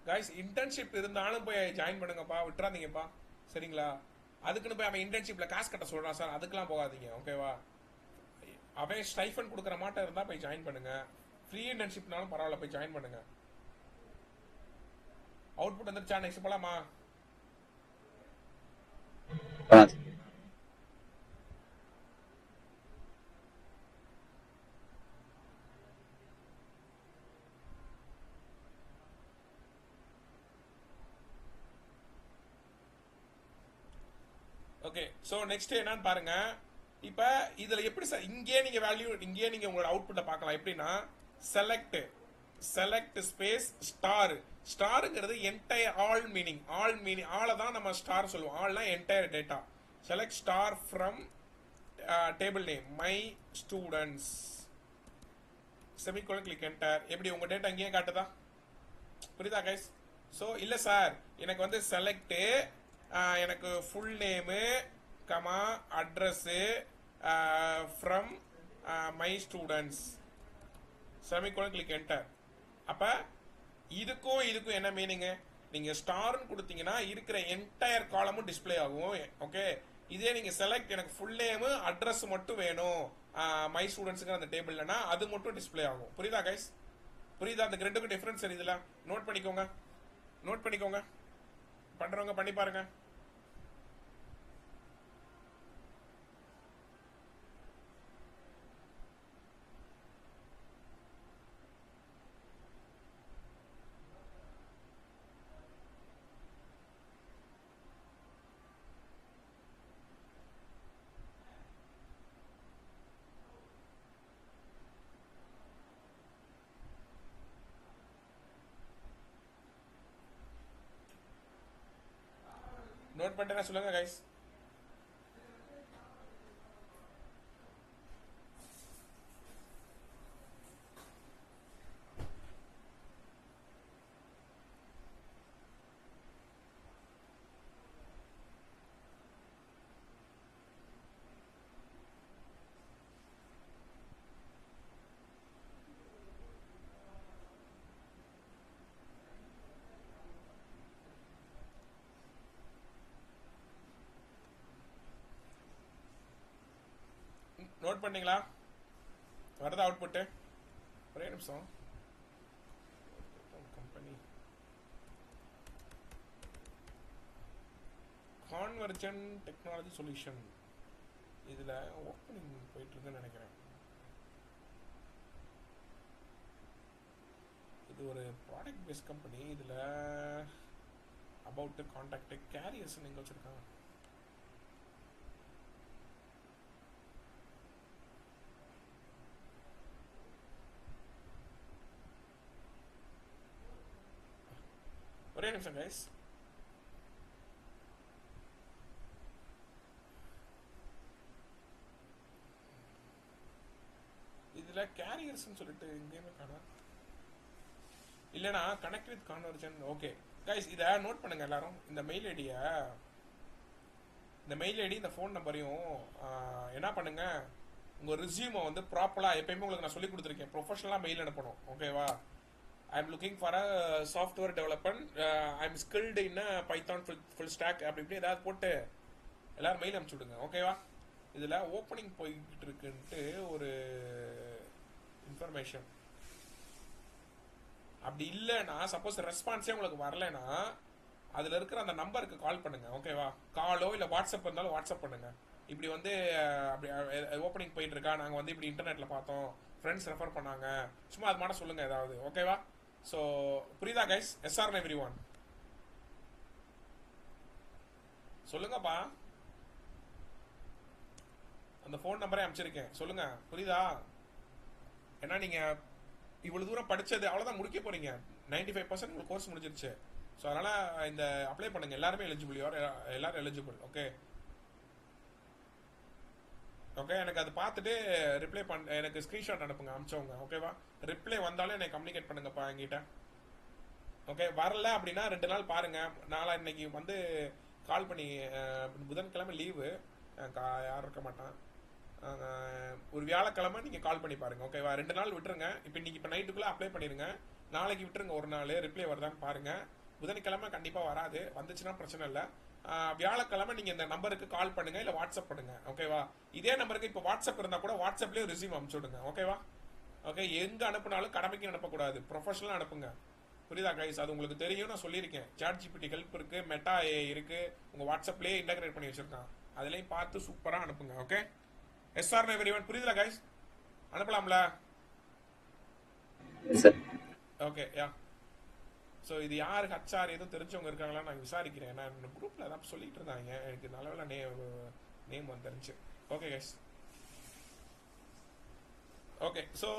கைஸ், இன்டர்ன்ஷிப் இருந்தாலும் போய் ஜாயின் பண்ணுங்கப்பா, விட்டுறாதீங்கப்பா, சரிங்களா? அதுக்குன்னு போய் அவன் இன்டர்ன்ஷிப்ல காசு கட்ட சொல்றான் சார், அதுக்கெல்லாம் போகாதீங்க, ஓகேவா? அவன் ஸ்டைஃபன் கொடுக்குற மாட்ட இருந்தா போய் ஜாயின் பண்ணுங்க. ஃப்ரீ இன்டர்ன்ஷிப்னாலும் பரவாயில்ல, போய் ஜாயின் பண்ணுங்க. அவுட்புட் வந்துருச்சா? நெக்ஸ்ட் போலாமா? ஓகே, ஸோ நெக்ஸ்ட் என்னன்னு பாருங்க. இப்போ இதில் எப்படி சார் இங்கே நீங்கள் வேல்யூ, இங்கே நீங்கள் உங்களோட அவுட்புட்டை பார்க்கலாம். எப்படின்னா செலக்ட் ஸ்பேஸ் ஸ்டார். ஸ்டாருங்கிறது என்டையர் ஆல் மீனிங் ஆளை தான் நம்ம ஸ்டார் சொல்லுவோம். ஆல்னா entire data. Select star from table name my students semicolon click enter. எப்படி உங்கள் டேட்டா இங்கேயே காட்டுதா? புரியுதா கைஸ்? ஸோ இல்லை சார், எனக்கு வந்து செலக்டு, எனக்கு full name comma address from my students semicolon click enter. அப்போ இதுக்கும் என்ன மீனிங்கு? நீங்கள் ஸ்டார்னு கொடுத்தீங்கன்னா இருக்கிற என்டையர் காலமும் டிஸ்பிளே ஆகும், ஓகே. இதே நீங்கள் செலக்ட் எனக்கு ஃபுல் நேமு அட்ரஸ் மட்டும் வேணும் மை ஸ்டூடெண்ட்ஸுக்கு அந்த டேபிள்லனா அது மட்டும் டிஸ்பிளே ஆகும். புரியுதா கைஸ்? புரியுதா? அந்த ரெண்டுக்கும் டிஃப்ரென்ஸ் தெரியுதுல? நோட் பண்ணிக்கோங்க, பண்றவங்க பண்ணி பாருங்க. நோட் பண்ணிட்டேன்னா சொல்லுங்க கைஸ். நோட் பண்ணீங்களா? வருதா அவுட்புட்டு? ஒரே நிமிஷம். கம்பெனி கான்வர்ஜன் டெக்னாலஜி சொல்யூஷன், இதில் ஓப்பனிங் போயிட்டு இருக்குன்னு நினைக்கிறேன். இது ஒரு ப்ராடக்ட் பேஸ்ட் கம்பெனி. இதில் அபவுட் கான்டாக்ட் கேரியர்ஸ் எங்க வச்சிருக்காங்க? ஒரே நிமிஷம் கைஸ். இதுல கேரியர்ஸ்னு சொல்லிட்டு எங்கேயுமே காணோம். இல்லனா கனெக்ட் வித் கான்வர்ஜன். ஓகே கைஸ், இதை நோட் பண்ணுங்க எல்லாரும். இந்த மெயில் ஐடியை, இந்த ஃபோன் நம்பரையும் என்ன பண்ணுங்க, உங்க ரெஸ்யூமை வந்து ப்ராப்பரா எப்பயுமே உங்களுக்கு நான் சொல்லி கொடுத்துருக்கேன், ப்ரொஃபஷனலாக மெயில் அனுப்பணும். ஓகேவா? I am looking for a software development, I am skilled in Python full stack அப்படி இப்படி ஏதாவது போட்டு எல்லாரும் மெயில் அனுப்பிச்சு விடுங்க. ஓகேவா? இதில் ஓப்பனிங் போய்கிட்டு இருக்குன்ட்டு ஒரு இன்ஃபர்மேஷன். அப்படி இல்லைன்னா சப்போஸ் ரெஸ்பான்ஸே உங்களுக்கு வரலைன்னா அதில் இருக்கிற அந்த நம்பருக்கு கால் பண்ணுங்க. ஓகேவா? காலோ இல்லை வாட்ஸ்அப் இருந்தாலும் வாட்ஸ்அப் பண்ணுங்க. இப்படி வந்து அப்படி ஓப்பனிங் போயிட்டு இருக்கா, நாங்கள் வந்து இப்படி இன்டர்நெட்ல பார்த்தோம், ஃப்ரெண்ட்ஸ் ரெஃபர் பண்ணாங்க, சும்மா அது மாதிரி சொல்லுங்க ஏதாவது. ஓகேவா? ஸோ புரியுதா கைஸ்? எஸ்ஆர் எவ்ரி ஒன் சொல்லுங்கப்பா. அந்த ஃபோன் நம்பரே அமைச்சிருக்கேன், சொல்லுங்க. புரியுதா? ஏன்னா நீங்க இவ்வளவு தூரம் படிச்சது அவ்வளவுதான், முடிக்க போறீங்க. 95% உங்களுக்கு கோர்ஸ் முடிஞ்சிருச்சு. ஸோ அதனால இந்த அப்ளை பண்ணுங்க. எல்லாருமே எலிஜிபிள், எல்லாரும் எலிஜிபிள். ஓகே ஓகே, எனக்கு அது பார்த்துட்டு ரிப்ளை பண்ண, எனக்கு ஸ்க்ரீன்ஷாட் அனுப்புங்க அனுப்பிச்சவங்க. ஓகேவா? ரிப்ளை வந்தாலும் எனக்கு கம்யூனிகேட் பண்ணுங்கப்பா என்கிட்ட. ஓகே, வரல அப்படின்னா 2 நாள் பாருங்க. நாளா இன்னைக்கு வந்து கால் பண்ணி, புதன்கிழமை லீவு, யாரும் இருக்க மாட்டான், ஒரு வியாழக்கிழமை நீங்கள் கால் பண்ணி பாருங்க. ஓகேவா? 2 நாள் விட்டுருங்க. இப்போ நைட்டுக்குள்ளே அப்ளை பண்ணிடுங்க. நாளைக்கு விட்டுருங்க, ஒரு நாள் ரிப்ளை வருதான்னு பாருங்க. புதன்கிழமை கண்டிப்பாக வராது, வந்துச்சுன்னா பிரச்சனை இல்லை. வியாழக்கிழமை நீங்கள் இந்த நம்பருக்கு கால் பண்ணுங்க, இல்லை வாட்ஸ்அப் பண்ணுங்க. ஓகேவா? இதே நம்பருக்கு இப்போ வாட்ஸ்அப் இருந்தால் கூட வாட்ஸ்அப்லேயே ரெஸ்யூம் அனுப்பிச்சு விடுங்க. ஓகேவா? ஓகே, எங்கே அனுப்புனாலும் கடமைக்கு அனுப்பக்கூடாது, ப்ரொஃபஷனலாக அனுப்புங்க. புரியுதா கைஸ்? அது உங்களுக்கு தெரியும், நான் சொல்லியிருக்கேன். சாட் ஜிபிடி ஹெல்ப் இருக்கு, மெட்டா ஏஐ இருக்கு, உங்கள் வாட்ஸ்அப்லேயே இன்டகிரேட் பண்ணி வச்சிருக்கான். அதுலேயும் பார்த்து சூப்பராக அனுப்புங்க. ஓகே, எஸ்ஆர் எவ்ரிவன் புரியுதுல கைஸ்? அனுப்பலாம்ல? Okay yeah. ஸோ இது யாரு ஹச்ஆர் எதுவும் தெரிஞ்சவங்க இருக்காங்களா நான் விசாரிக்கிறேன். நான் இந்த குரூப்ல தான் சொல்லிட்டு இருந்தாங்க, எனக்கு நல்ல நேம் வந்து தெரிஞ்சு. Okay guys. Okay so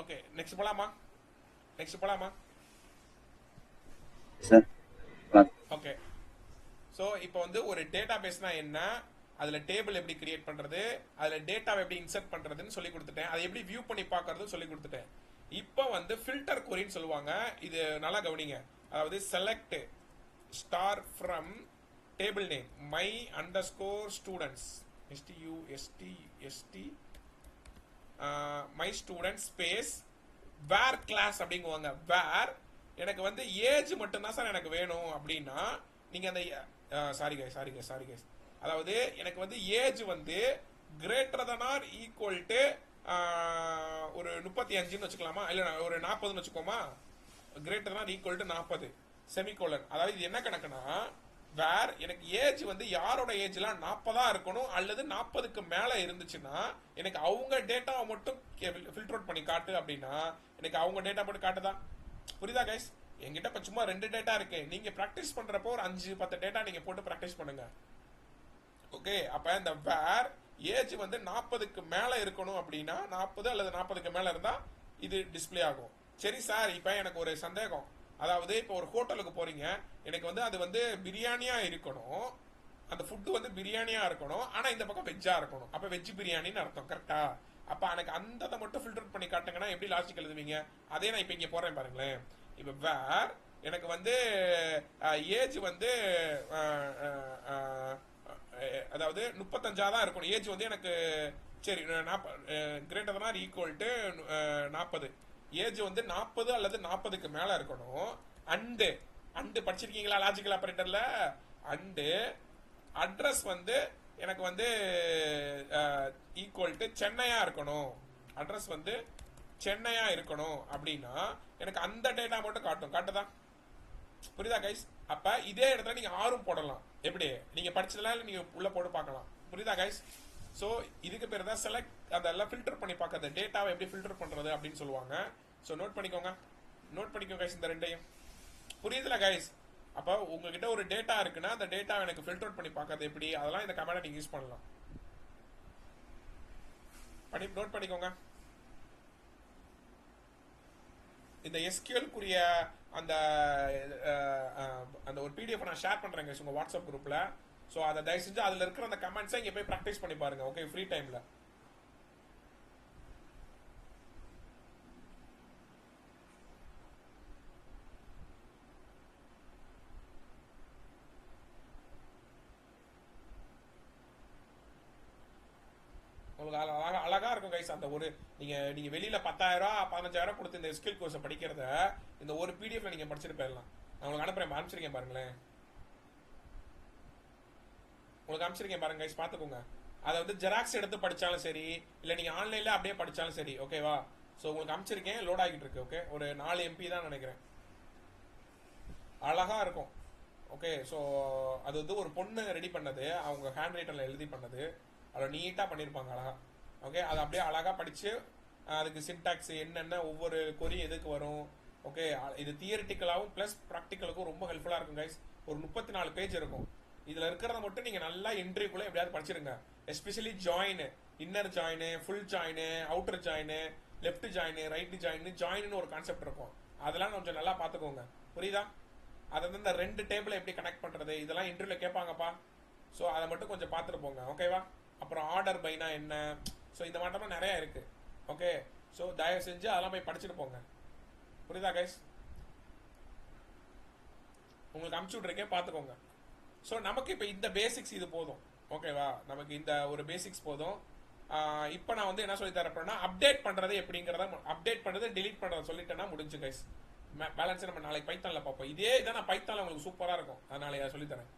okay, next போலாமா? ஓகே, ஸோ இப்போ வந்து ஒரு டேட்டா பேஸ்னா என்ன, அதுல டேபிள் எப்படி கிரியேட் பண்றது, அதுல டேட்டாவை எப்படி இன்சர்ட் பண்றதுன்னு சொல்லி கொடுத்துட்டேன், அதை எப்படி வியூ பண்ணி பார்க்கறதுன்னு சொல்லி கொடுத்துட்டேன். இப்போ வந்து ஃபில்டர் கொரின்னு சொல்லுவாங்க. இது நல்லா கவனிங்க. அதாவது select star from table name my underscore students, STUST my student space where class அப்படிங்குவாங்க. வேர் எனக்கு வந்து ஏஜ் மட்டும்தான் சார் எனக்கு வேணும் அப்படின்னா நீங்க அந்த சாரி கைஸ், அதாவது எனக்கு வந்து ஏஜ் வந்து greater than or equal to ஒரு 35 வச்சுக்கலாமா, இல்ல ஒரு 40 வச்சுக்கோமா. Greater than equal to 40 semicolon. அதாவது இது என்ன கணக்குனா, வேர் எனக்கு ஏஜ் வந்து யாரோட ஏஜ்லாம் 40 இருக்கணும் அல்லது 40க்கு மேல இருந்துச்சுன்னா எனக்கு அவங்க டேட்டாவை மட்டும் ஃபில்டர் அவுட் பண்ணி காட்டு அப்படின்னா எனக்கு அவங்க டேட்டா மட்டும் காட்டுதான். புரியுதா கைஸ்? என்கிட்ட இப்ப சும்மா 2 டேட்டா இருக்கு. நீங்க பிராக்டிஸ் பண்றப்போ ஒரு 5-10 டேட்டா நீங்க போட்டு பிராக்டிஸ் பண்ணுங்க. ஓகே, அப்ப இந்த வேர் ஏஜ் வந்து 40க்கு மேல இருக்கணும் அப்படின்னா 40 அல்லது 40க்கு மேல இருந்தா இது டிஸ்பிளே ஆகும். சரி சார், இப்ப எனக்கு ஒரு சந்தேகம். அதாவது இப்போ ஒரு ஹோட்டலுக்கு போறீங்க, எனக்கு வந்து அது வந்து பிரியாணியா இருக்கணும், அந்த ஃபுட்டு வந்து பிரியாணியா இருக்கணும், ஆனா இந்த பக்கம் வெஜ்ஜா இருக்கணும். அப்ப வெஜ் பிரியாணின்னு அர்த்தம், கரெக்டா? அப்ப எனக்கு அந்த மட்டும் ஃபில்டர் பண்ணி காட்டுங்கன்னா எப்படி லாஜிக் எழுதுவீங்க? அதே நான் இப்ப இங்க போறேன் பாருங்களேன். இப்ப வேர் எனக்கு வந்து ஏஜ் வந்து அதாவது 35 தான் இருக்கணும். ஏஜ் வந்து எனக்கு சரி greater than or equal to 40. Age வந்து 40 அல்லது 40க்கு மேல இருக்கணும். அண்டு படிச்சிருக்கீங்களா லாஜிக்கல் ஆபரேட்டர்ல? அண்டு அட்ரஸ் வந்து எனக்கு வந்து ஈக்குவல் டு சென்னையா இருக்கணும். அட்ரஸ் வந்து சென்னையா இருக்கணும் அப்படின்னா எனக்கு அந்த டேட்டா மட்டும் காட்டுதான். புரியுதா கைஸ்? அப்ப இதே இடத்துல நீங்க 6 போடலாம். எப்படி நீங்க படிச்சதுல நீங்க உள்ள போட்டு பார்க்கலாம். புரியுதா கைஸ்? சோ இதுக்கு பேர் தான் செலக்ட், அதெல்லாம் ஃபில்டர் பண்ணி பார்க்கறது, டேட்டாவை எப்படி ஃபில்டர் பண்றது அப்படின்னு சொல்லுவாங்க. சோ நோட் பண்ணிக்கோங்க கைஸ் இந்த ரெண்டையும். புரியுதுல கைஸ்? அப்ப உங்ககிட்ட ஒரு டேட்டா இருக்குன்னா அந்த டேட்டா எனக்கு ஃபில்டர் அவுட் பண்ணி பார்க்கறது எப்படி, அதெல்லாம் இந்த கமாண்டை நீங்க யூஸ் பண்ணலாம். நோட் பண்ணிக்கோங்க. இந்த SQL குரிய அந்த அந்த ஒரு PDF நான் ஷேர் பண்றேங்க உங்க வாட்ஸ்அப் குரூப்ல. ஸோ அதை தயவு செஞ்சு அதில் இருக்கிற அந்த கமெண்ட்ஸை இங்கே போய் ப்ராக்டிஸ் பண்ணி பாருங்க. ஓகே, ஃப்ரீ டைம்ல. உங்களுக்கு அழகா இருக்கும் கைஸ். அந்த ஒரு நீங்க வெளியில 10,000 15,000 கொடுத்து இந்த ஸ்கில் கோர்ஸை படிக்கிறத இந்த ஒரு PDF நீங்க படிச்சுட்டு போயிடலாம். நான் உங்களுக்கு அனுப்புறேன், அனுப்பிச்சிருக்கேன் பாருங்களேன். உங்களுக்கு அனுப்பிச்சிருக்கேன் பாருங்க கைஸ், பாத்துக்கோங்க. அதை வந்து ஜெராக்ஸ் எடுத்து படிச்சாலும் சரி, இல்ல நீங்க ஆன்லைன்ல அப்படியே படிச்சாலும் சரி. ஓகேவா? ஸோ உங்களுக்கு அனுப்பிச்சிருக்கேன், லோட் ஆகிட்டு இருக்கு. ஓகே, ஒரு 4 MB தான் நினைக்கிறேன். அழகா இருக்கும். ஓகே, ஸோ அது வந்து ஒரு பொண்ணு ரெடி பண்ணது, அவங்க ஹேண்ட் ரைட்டர்ல எழுதி பண்ணது. அதை நீட்டாக பண்ணியிருப்பாங்க அழகா. ஓகே, அதை அப்படியே அழகா படிச்சு அதுக்கு சின்டாக்ஸ் என்னென்ன, ஒவ்வொரு கொரி எதுக்கு வரும். ஓகே, இது தியரிட்டிக்கலாகவும் ப்ளஸ் ப்ராக்டிக்கலுக்கும் ரொம்ப ஹெல்ப்ஃபுல்லாக இருக்கும் கைஸ். ஒரு 34 பேஜ் இருக்கும். இதில் இருக்கிறத மட்டும் நீங்கள் நல்லா என்ட்ரிக்குள்ளே எப்படியாவது படிச்சிருங்க. Especially join, inner join, full join, outer join, left join, right join ஒரு கான்செப்ட் இருக்கும். அதெல்லாம் கொஞ்சம் நல்லா பார்த்துக்கோங்க. புரியுதா? அதை வந்து இந்த 2 டேபிளை எப்படி கனெக்ட் பண்ணுறது, இதெல்லாம் இன்டர்வியூவில் கேட்பாங்கப்பா. ஸோ அதை மட்டும் கொஞ்சம் பார்த்துட்டு போங்க. ஓகேவா? அப்புறம் ஆர்டர் பைனா என்ன, ஸோ இந்த மாட்டமாக நிறையா இருக்குது. ஓகே, ஸோ தயவு செஞ்சு அதெல்லாம் போய் படிச்சுட்டு போங்க. புரியுதா கைஸ்? உங்களுக்கு அமுச்சு விட்ருக்கேன், பார்த்துக்கோங்க. ஸோ நமக்கு இப்போ இந்த பேசிக்ஸ் இது போதும். ஓகேவா? நமக்கு இந்த ஒரு பேசிக்ஸ் போதும். இப்போ நான் வந்து என்ன சொல்லி தரப்பேன்னா, அப்டேட் பண்ணுறது எப்படிங்கிறத, அப்டேட் பண்ணுறது டிலீட் பண்ணுறத சொல்லிட்டேன்னா முடிஞ்சு கைஸ். பேலன்ஸ் நம்ம நாளைக்கு பைத்தானில் பார்ப்போம். இதே இதான் நான் பைத்தானில் உங்களுக்கு சூப்பராக இருக்கும். அதனால சொல்லித்தரேன்.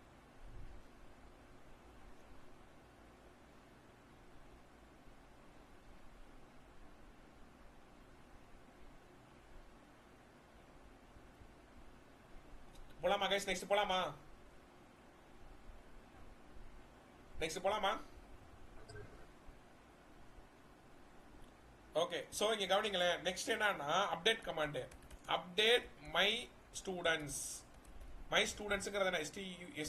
போலாமா கைஸ்? நெக்ஸ்ட் போலாமா? ஓகே, ஸோ இங்க கவனிங்களேன். நெக்ஸ்ட் என்னன்னா update command. Update my students. My ஸ்டூடெண்ட்ஸுங்கிறது என்ன?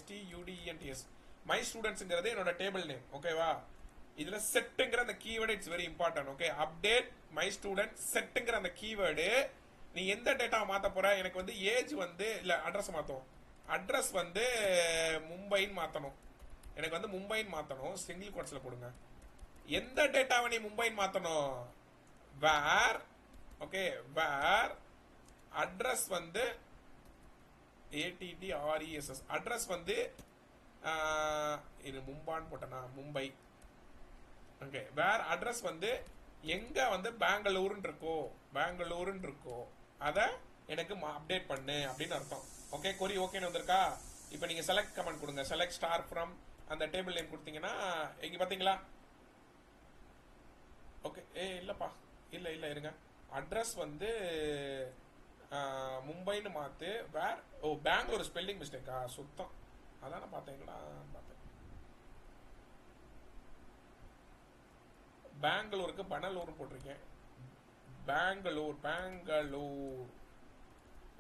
STUDENTS. மை ஸ்டூடெண்ட்ஸுங்கிறது என்னோட டேபிள் நேம். ஓகேவா? இதுல செட்டுங்கிற அந்த keyword it's very important. Okay, update my student செட்டுங்கிற அந்த கீவேர்டு. நீ எந்த டேட்டாவை மாற்ற போற? எனக்கு வந்து ஏஜ் வந்து இல்லை, அட்ரஸ் மாற்றும். அட்ரஸ் வந்து மும்பைன்னு மாற்றணும். எனக்கு வந்து மும்பைன்னு மாற்றணும். சிங்கிள் கோட்ஸில் கொடுங்க. எந்த டேட்டாவை நீ மும்பைன்னு மாற்றணும்? வேர். ஓகே, வேர் அட்ரஸ் வந்து ATTRESS. அட்ரஸ் வந்து இது மும்பான்னு போட்டனா, மும்பை. ஓகே, வேர் அட்ரஸ் வந்து எங்க வந்து பெங்களூருன்னு இருக்கோ அதை எனக்கு அப்டேட் பண்ணு அப்படின்னு அர்த்தம். ஓகே, கொரி ஓகேன்னு வந்திருக்கா? இப்போ நீங்க செலக்ட் கமெண்ட் கொடுங்க. செலக்ட் ஸ்டார் ஃப்ரம் அந்த டேபிள் நேம் கொடுத்தீங்கன்னா இங்க பாத்தீங்களா? ஓகே, இல்லப்பா, இல்ல இருங்க. அட்ரஸ் வந்து மும்பைன்னு மாத்து. வேர் பெங்களூர் ஸ்பெல்லிங் மிஸ்டேக்கா? சுத்தம் அதான பார்த்தீங்களா? பெங்களூருக்கு பனலூர்னு போட்டிருக்கேன். பெங்களூர்.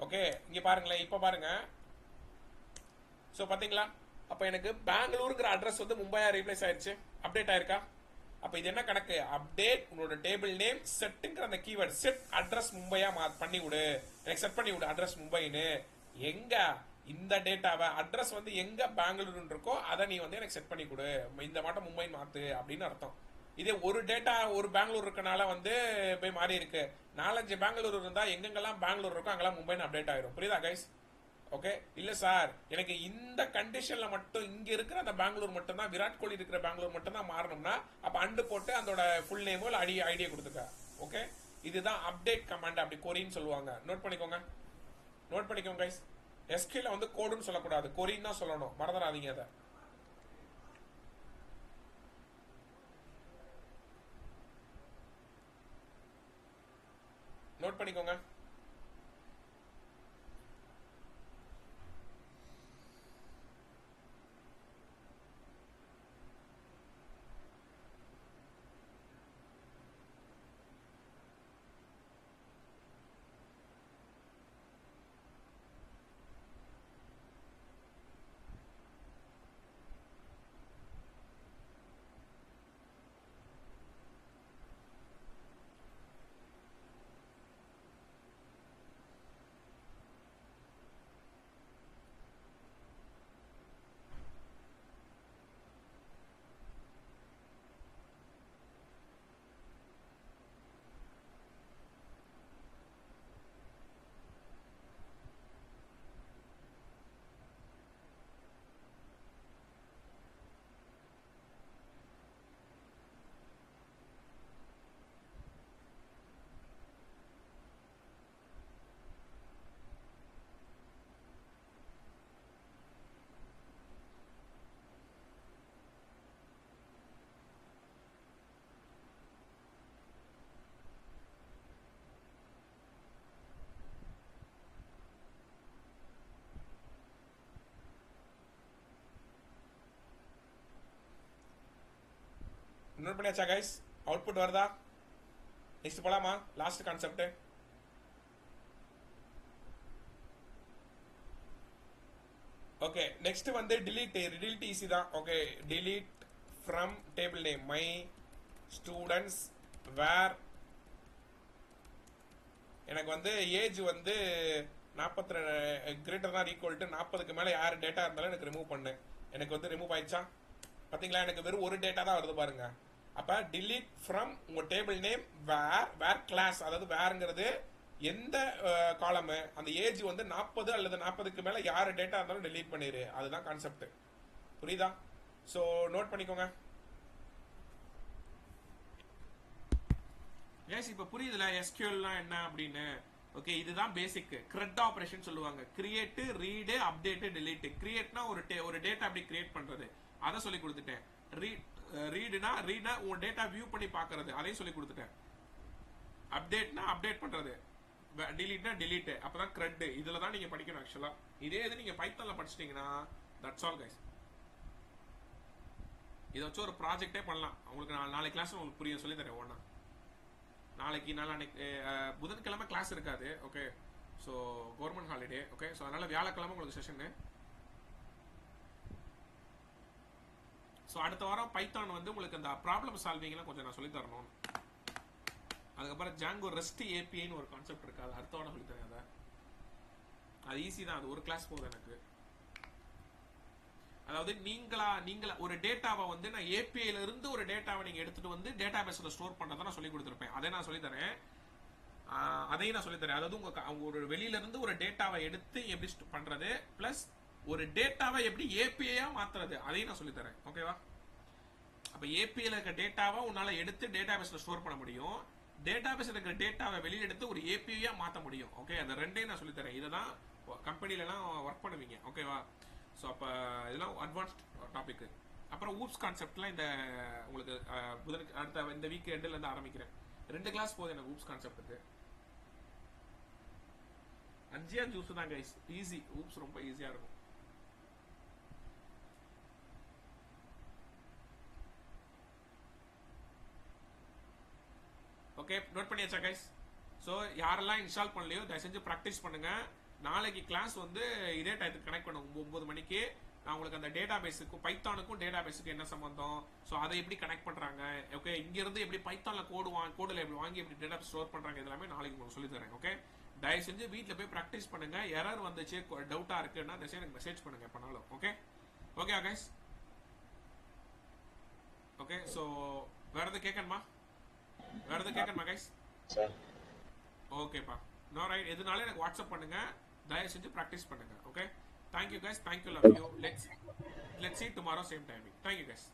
ஓகே, இங்க பாருங்களேன். இப்ப பாருங்க. சோ பாத்தீங்களா? அப்ப எனக்கு பெங்களூருங்கிற அட்ரஸ் வந்து மும்பையா ரீப்ளேஸ் ஆயிருச்சு. அப்டேட் ஆயிருக்கா? அப்ப இது என்ன கணக்கு? அப்டேட் உன்னோட டேபிள் நேம் செட்டுங்கிற அந்த கீவேர்ட், செட் அட்ரஸ் மும்பையா பண்ணி விடு. எனக்கு செட் பண்ணி விடு அட்ரஸ் மும்பைன்னு. எங்க இந்த டேட்டாவை அட்ரஸ் வந்து எங்க பெங்களூருன்னு இருக்கோ அதை நீ வந்து எனக்கு செட் பண்ணி கொடு. இந்த மாட்டம் மும்பை மாத்து அப்படின்னு அர்த்தம். இதே ஒரு டேட்டா ஒரு பெங்களூர் இருக்கனால வந்து போய் மாறி இருக்கு. 4-5 பெங்களூர் இருந்தா எங்கெங்கெல்லாம் பெங்களூர் இருக்கோ அங்கெல்லாம் மும்பைன்னு அப்டேட் ஆயிரும். புரியுதா கைஸ்? ஓகே, இல்ல சார் எனக்கு இந்த கண்டிஷன்ல மட்டும் இங்க இருக்கிற அந்த பெங்களூர் மட்டும் தான், விராட் கோலி இருக்கிற பெங்களூர் மட்டும் தான் மாறணும்னா அப்ப அண்டு போட்டு அதோட ஃபுல் நேமோ இல்ல ஐடியா கொடுத்துக்க. ஓகே, இதுதான் அப்டேட் கமாண்ட். அப்படி கொரின்னு சொல்லுவாங்க. நோட் பண்ணிக்கோங்க கைஸ். SQL வந்து கோடுன்னு சொல்லக்கூடாது, கொரின்னு தான் சொல்லணும். மறந்துடாதீங்க அதை. நோட் பண்ணிக்கோங்க. நோட் பண்ணியாச்சா கைஸ்? அவுட்புட் வருதா? நெக்ஸ்ட் போலாமா? Last concept. ஓகே, நெக்ஸ்ட் வந்து delete ஈஸி தான். Okay, delete from table name my students where எனக்கு வந்து ஏஜ் வந்து 42 கிரேட்டர் தான் ஈக்குவல் டு 40க்கு மேலே யார் டேட்டா இருந்தாலும் எனக்கு ரிமூவ் பண்ணு. எனக்கு வந்து ரிமூவ் ஆயிடுச்சா? பார்த்தீங்களா, எனக்கு வெறும் ஒரு டேட்டா தான் வருது பாருங்க. அப்போ delete from உங்கள் டேபிள் நேம் வேர் கிளாஸ், அதாவது வேர்ங்கிறது எந்த காலம், அந்த ஏஜ் வந்து 40 அல்லது 40க்கு மேலே யார் டேட்டா இருந்தாலும் delete பண்ணிடு. அதுதான் கான்செப்ட். புரியுதா? ஸோ நோட் பண்ணிக்கோங்க. எஸ், இப்போ புரியுதுல எஸ்கியூஎல்லாம் என்ன அப்படின்னு. ஓகே, இதுதான் பேசிக் கிரெட் ஆபரேஷன் சொல்லுவாங்க. Create, read, update, delete. கிரியேட்னா ஒரு டேட்டா அப்படி கிரியேட் பண்றது, அதை சொல்லி கொடுத்துட்டேன். ரீடுனா உங்க டேட்டா வியூ பண்ணி பார்க்கறது, அதையும் சொல்லி கொடுத்துட்டேன். அப்டேட்னா அப்டேட் பண்றது, டிலீட்னா டிலீட். அப்பதான் கிரெட். இதுல தான் நீங்க படிக்கணும் ஆக்சுவலா. இதே இது நீங்க பைத்தான்ல படிச்சிட்டீங்கன்னா தட்ஸ் ஆல் கைஸ். இதை வச்சு ஒரு ப்ராஜெக்டே பண்ணலாம். உங்களுக்கு நாளைக்கு கிளாஸ் உங்களுக்கு புரியும், சொல்லி தரேன் ஒண்ணா. நாளைக்கு புதன்கிழமை கிளாஸ் இருக்காது. Okay, so government holiday. Okay, so அதனால வியாழக்கிழமை உங்களுக்கு செஷனு. ஸோ அடுத்த வாரம் பைத்தான் வந்து உங்களுக்கு அந்த ப்ராப்ளம் சால்விங்லாம் கொஞ்சம் நான் சொல்லி தரணும். அதுக்கப்புறம் ஜாங்கோ ரெஸ்ட் ஏபிஐன்னு ஒரு கான்செப்ட் இருக்கு, அது அடுத்த வாரம் சொல்லி தரேன். அது ஈஸி தான், அது ஒரு கிளாஸ் போகுது எனக்கு. அதாவது நீங்களா ஒரு டேட்டாவை வந்து நான் ஏபிஐல இருந்து ஒரு டேட்டாவை நீங்க எடுத்துட்டு வந்து டேட்டா பேஸ்ல ஸ்டோர் பண்றதை நான் சொல்லி கொடுத்துருப்பேன். அதை நான் சொல்லி தரேன். அதையும் நான் சொல்லி தரேன். அதாவது அவங்க ஒரு வெளியில இருந்து ஒரு டேட்டாவை எடுத்து எப்படி பண்றது, பிளஸ் ஒரு டேட்டாவை எப்படி ஏபிஐயா மாத்துறது, அதையும் நான் சொல்லி தரேன். ஓகேவா? அப்ப ஏபிஐல இருக்க டேட்டாவை உன்னால எடுத்து டேட்டா பேஸ்ல ஸ்டோர் பண்ண முடியும். டேட்டா பேஸ்ல இருக்கிற டேட்டாவை வெளியில எடுத்து ஒரு ஏபிஐயா மாத்த முடியும். ஓகே, அந்த ரெண்டையும் நான் சொல்லி தரேன். இதை தான் கம்பெனில எல்லாம் ஒர்க் பண்ணுவீங்க. ஓகேவா? ஸோ அப்போ இதெல்லாம் அட்வான்ஸ்ட் டாபிக். அப்புறம் ஊப்ஸ் கான்செப்ட்லாம் இந்த உங்களுக்கு அடுத்த இந்த வீக் எண்டில் ஆரம்பிக்கிறேன். 2 கிளாஸ் போகுது எனக்கு ஊப்ஸ் கான்செப்ட்டுக்கு. 5 ஜூஸ் தான் கைஸ், ஈஸி. ஊப்ஸ் ரொம்ப ஈஸியாக இருக்கும். ஓகே, நோட் பண்ணியாச்சா கைஸ்? ஸோ யாரெல்லாம் இன்ஸ்டால் பண்ணலையோ தயவு செஞ்சு ப்ராக்டிஸ் பண்ணுங்க. நாளைக்கு கிளாஸ் வந்து இதே டைத்துக்கு கனெக்ட் பண்ணுங்க 9 மணிக்கு. நான் உங்களுக்கு அந்த டேட்டா பேஸுக்கும் பைத்தானுக்கும் டேட்டா பேஸுக்கு என்ன சம்பந்தம், ஸோ அதை எப்படி கனெக்ட் பண்றாங்க, ஓகே, இங்கிருந்து எப்படி பைத்தான்ல கோடில் எப்படி வாங்கி எப்படி டேட்டா ஸ்டோர் பண்றாங்க, இதெல்லாமே நாளைக்கு உங்களுக்கு சொல்லி தரேன். ஓகே, தயவு செஞ்சு வீட்டில் போய் ப்ராக்டிஸ் பண்ணுங்க. எரர் வந்துச்சு, டவுட்டா இருக்குன்னா தயவு எனக்கு மெசேஜ் பண்ணுங்க எப்பனாலும். Okay okay guys? Okay, so வேற எதுவும் கேட்கணுமா? கைஸ்? ஓகேப்பா, நோ ரைட். எதுனாலும் எனக்கு வாட்ஸ்அப் பண்ணுங்க. தயவு செஞ்சு ப்ராக்டிஸ் பண்ணுங்க. Okay, thank you guys, thank you, love you. Let's see tomorrow same timing. Thank you guys.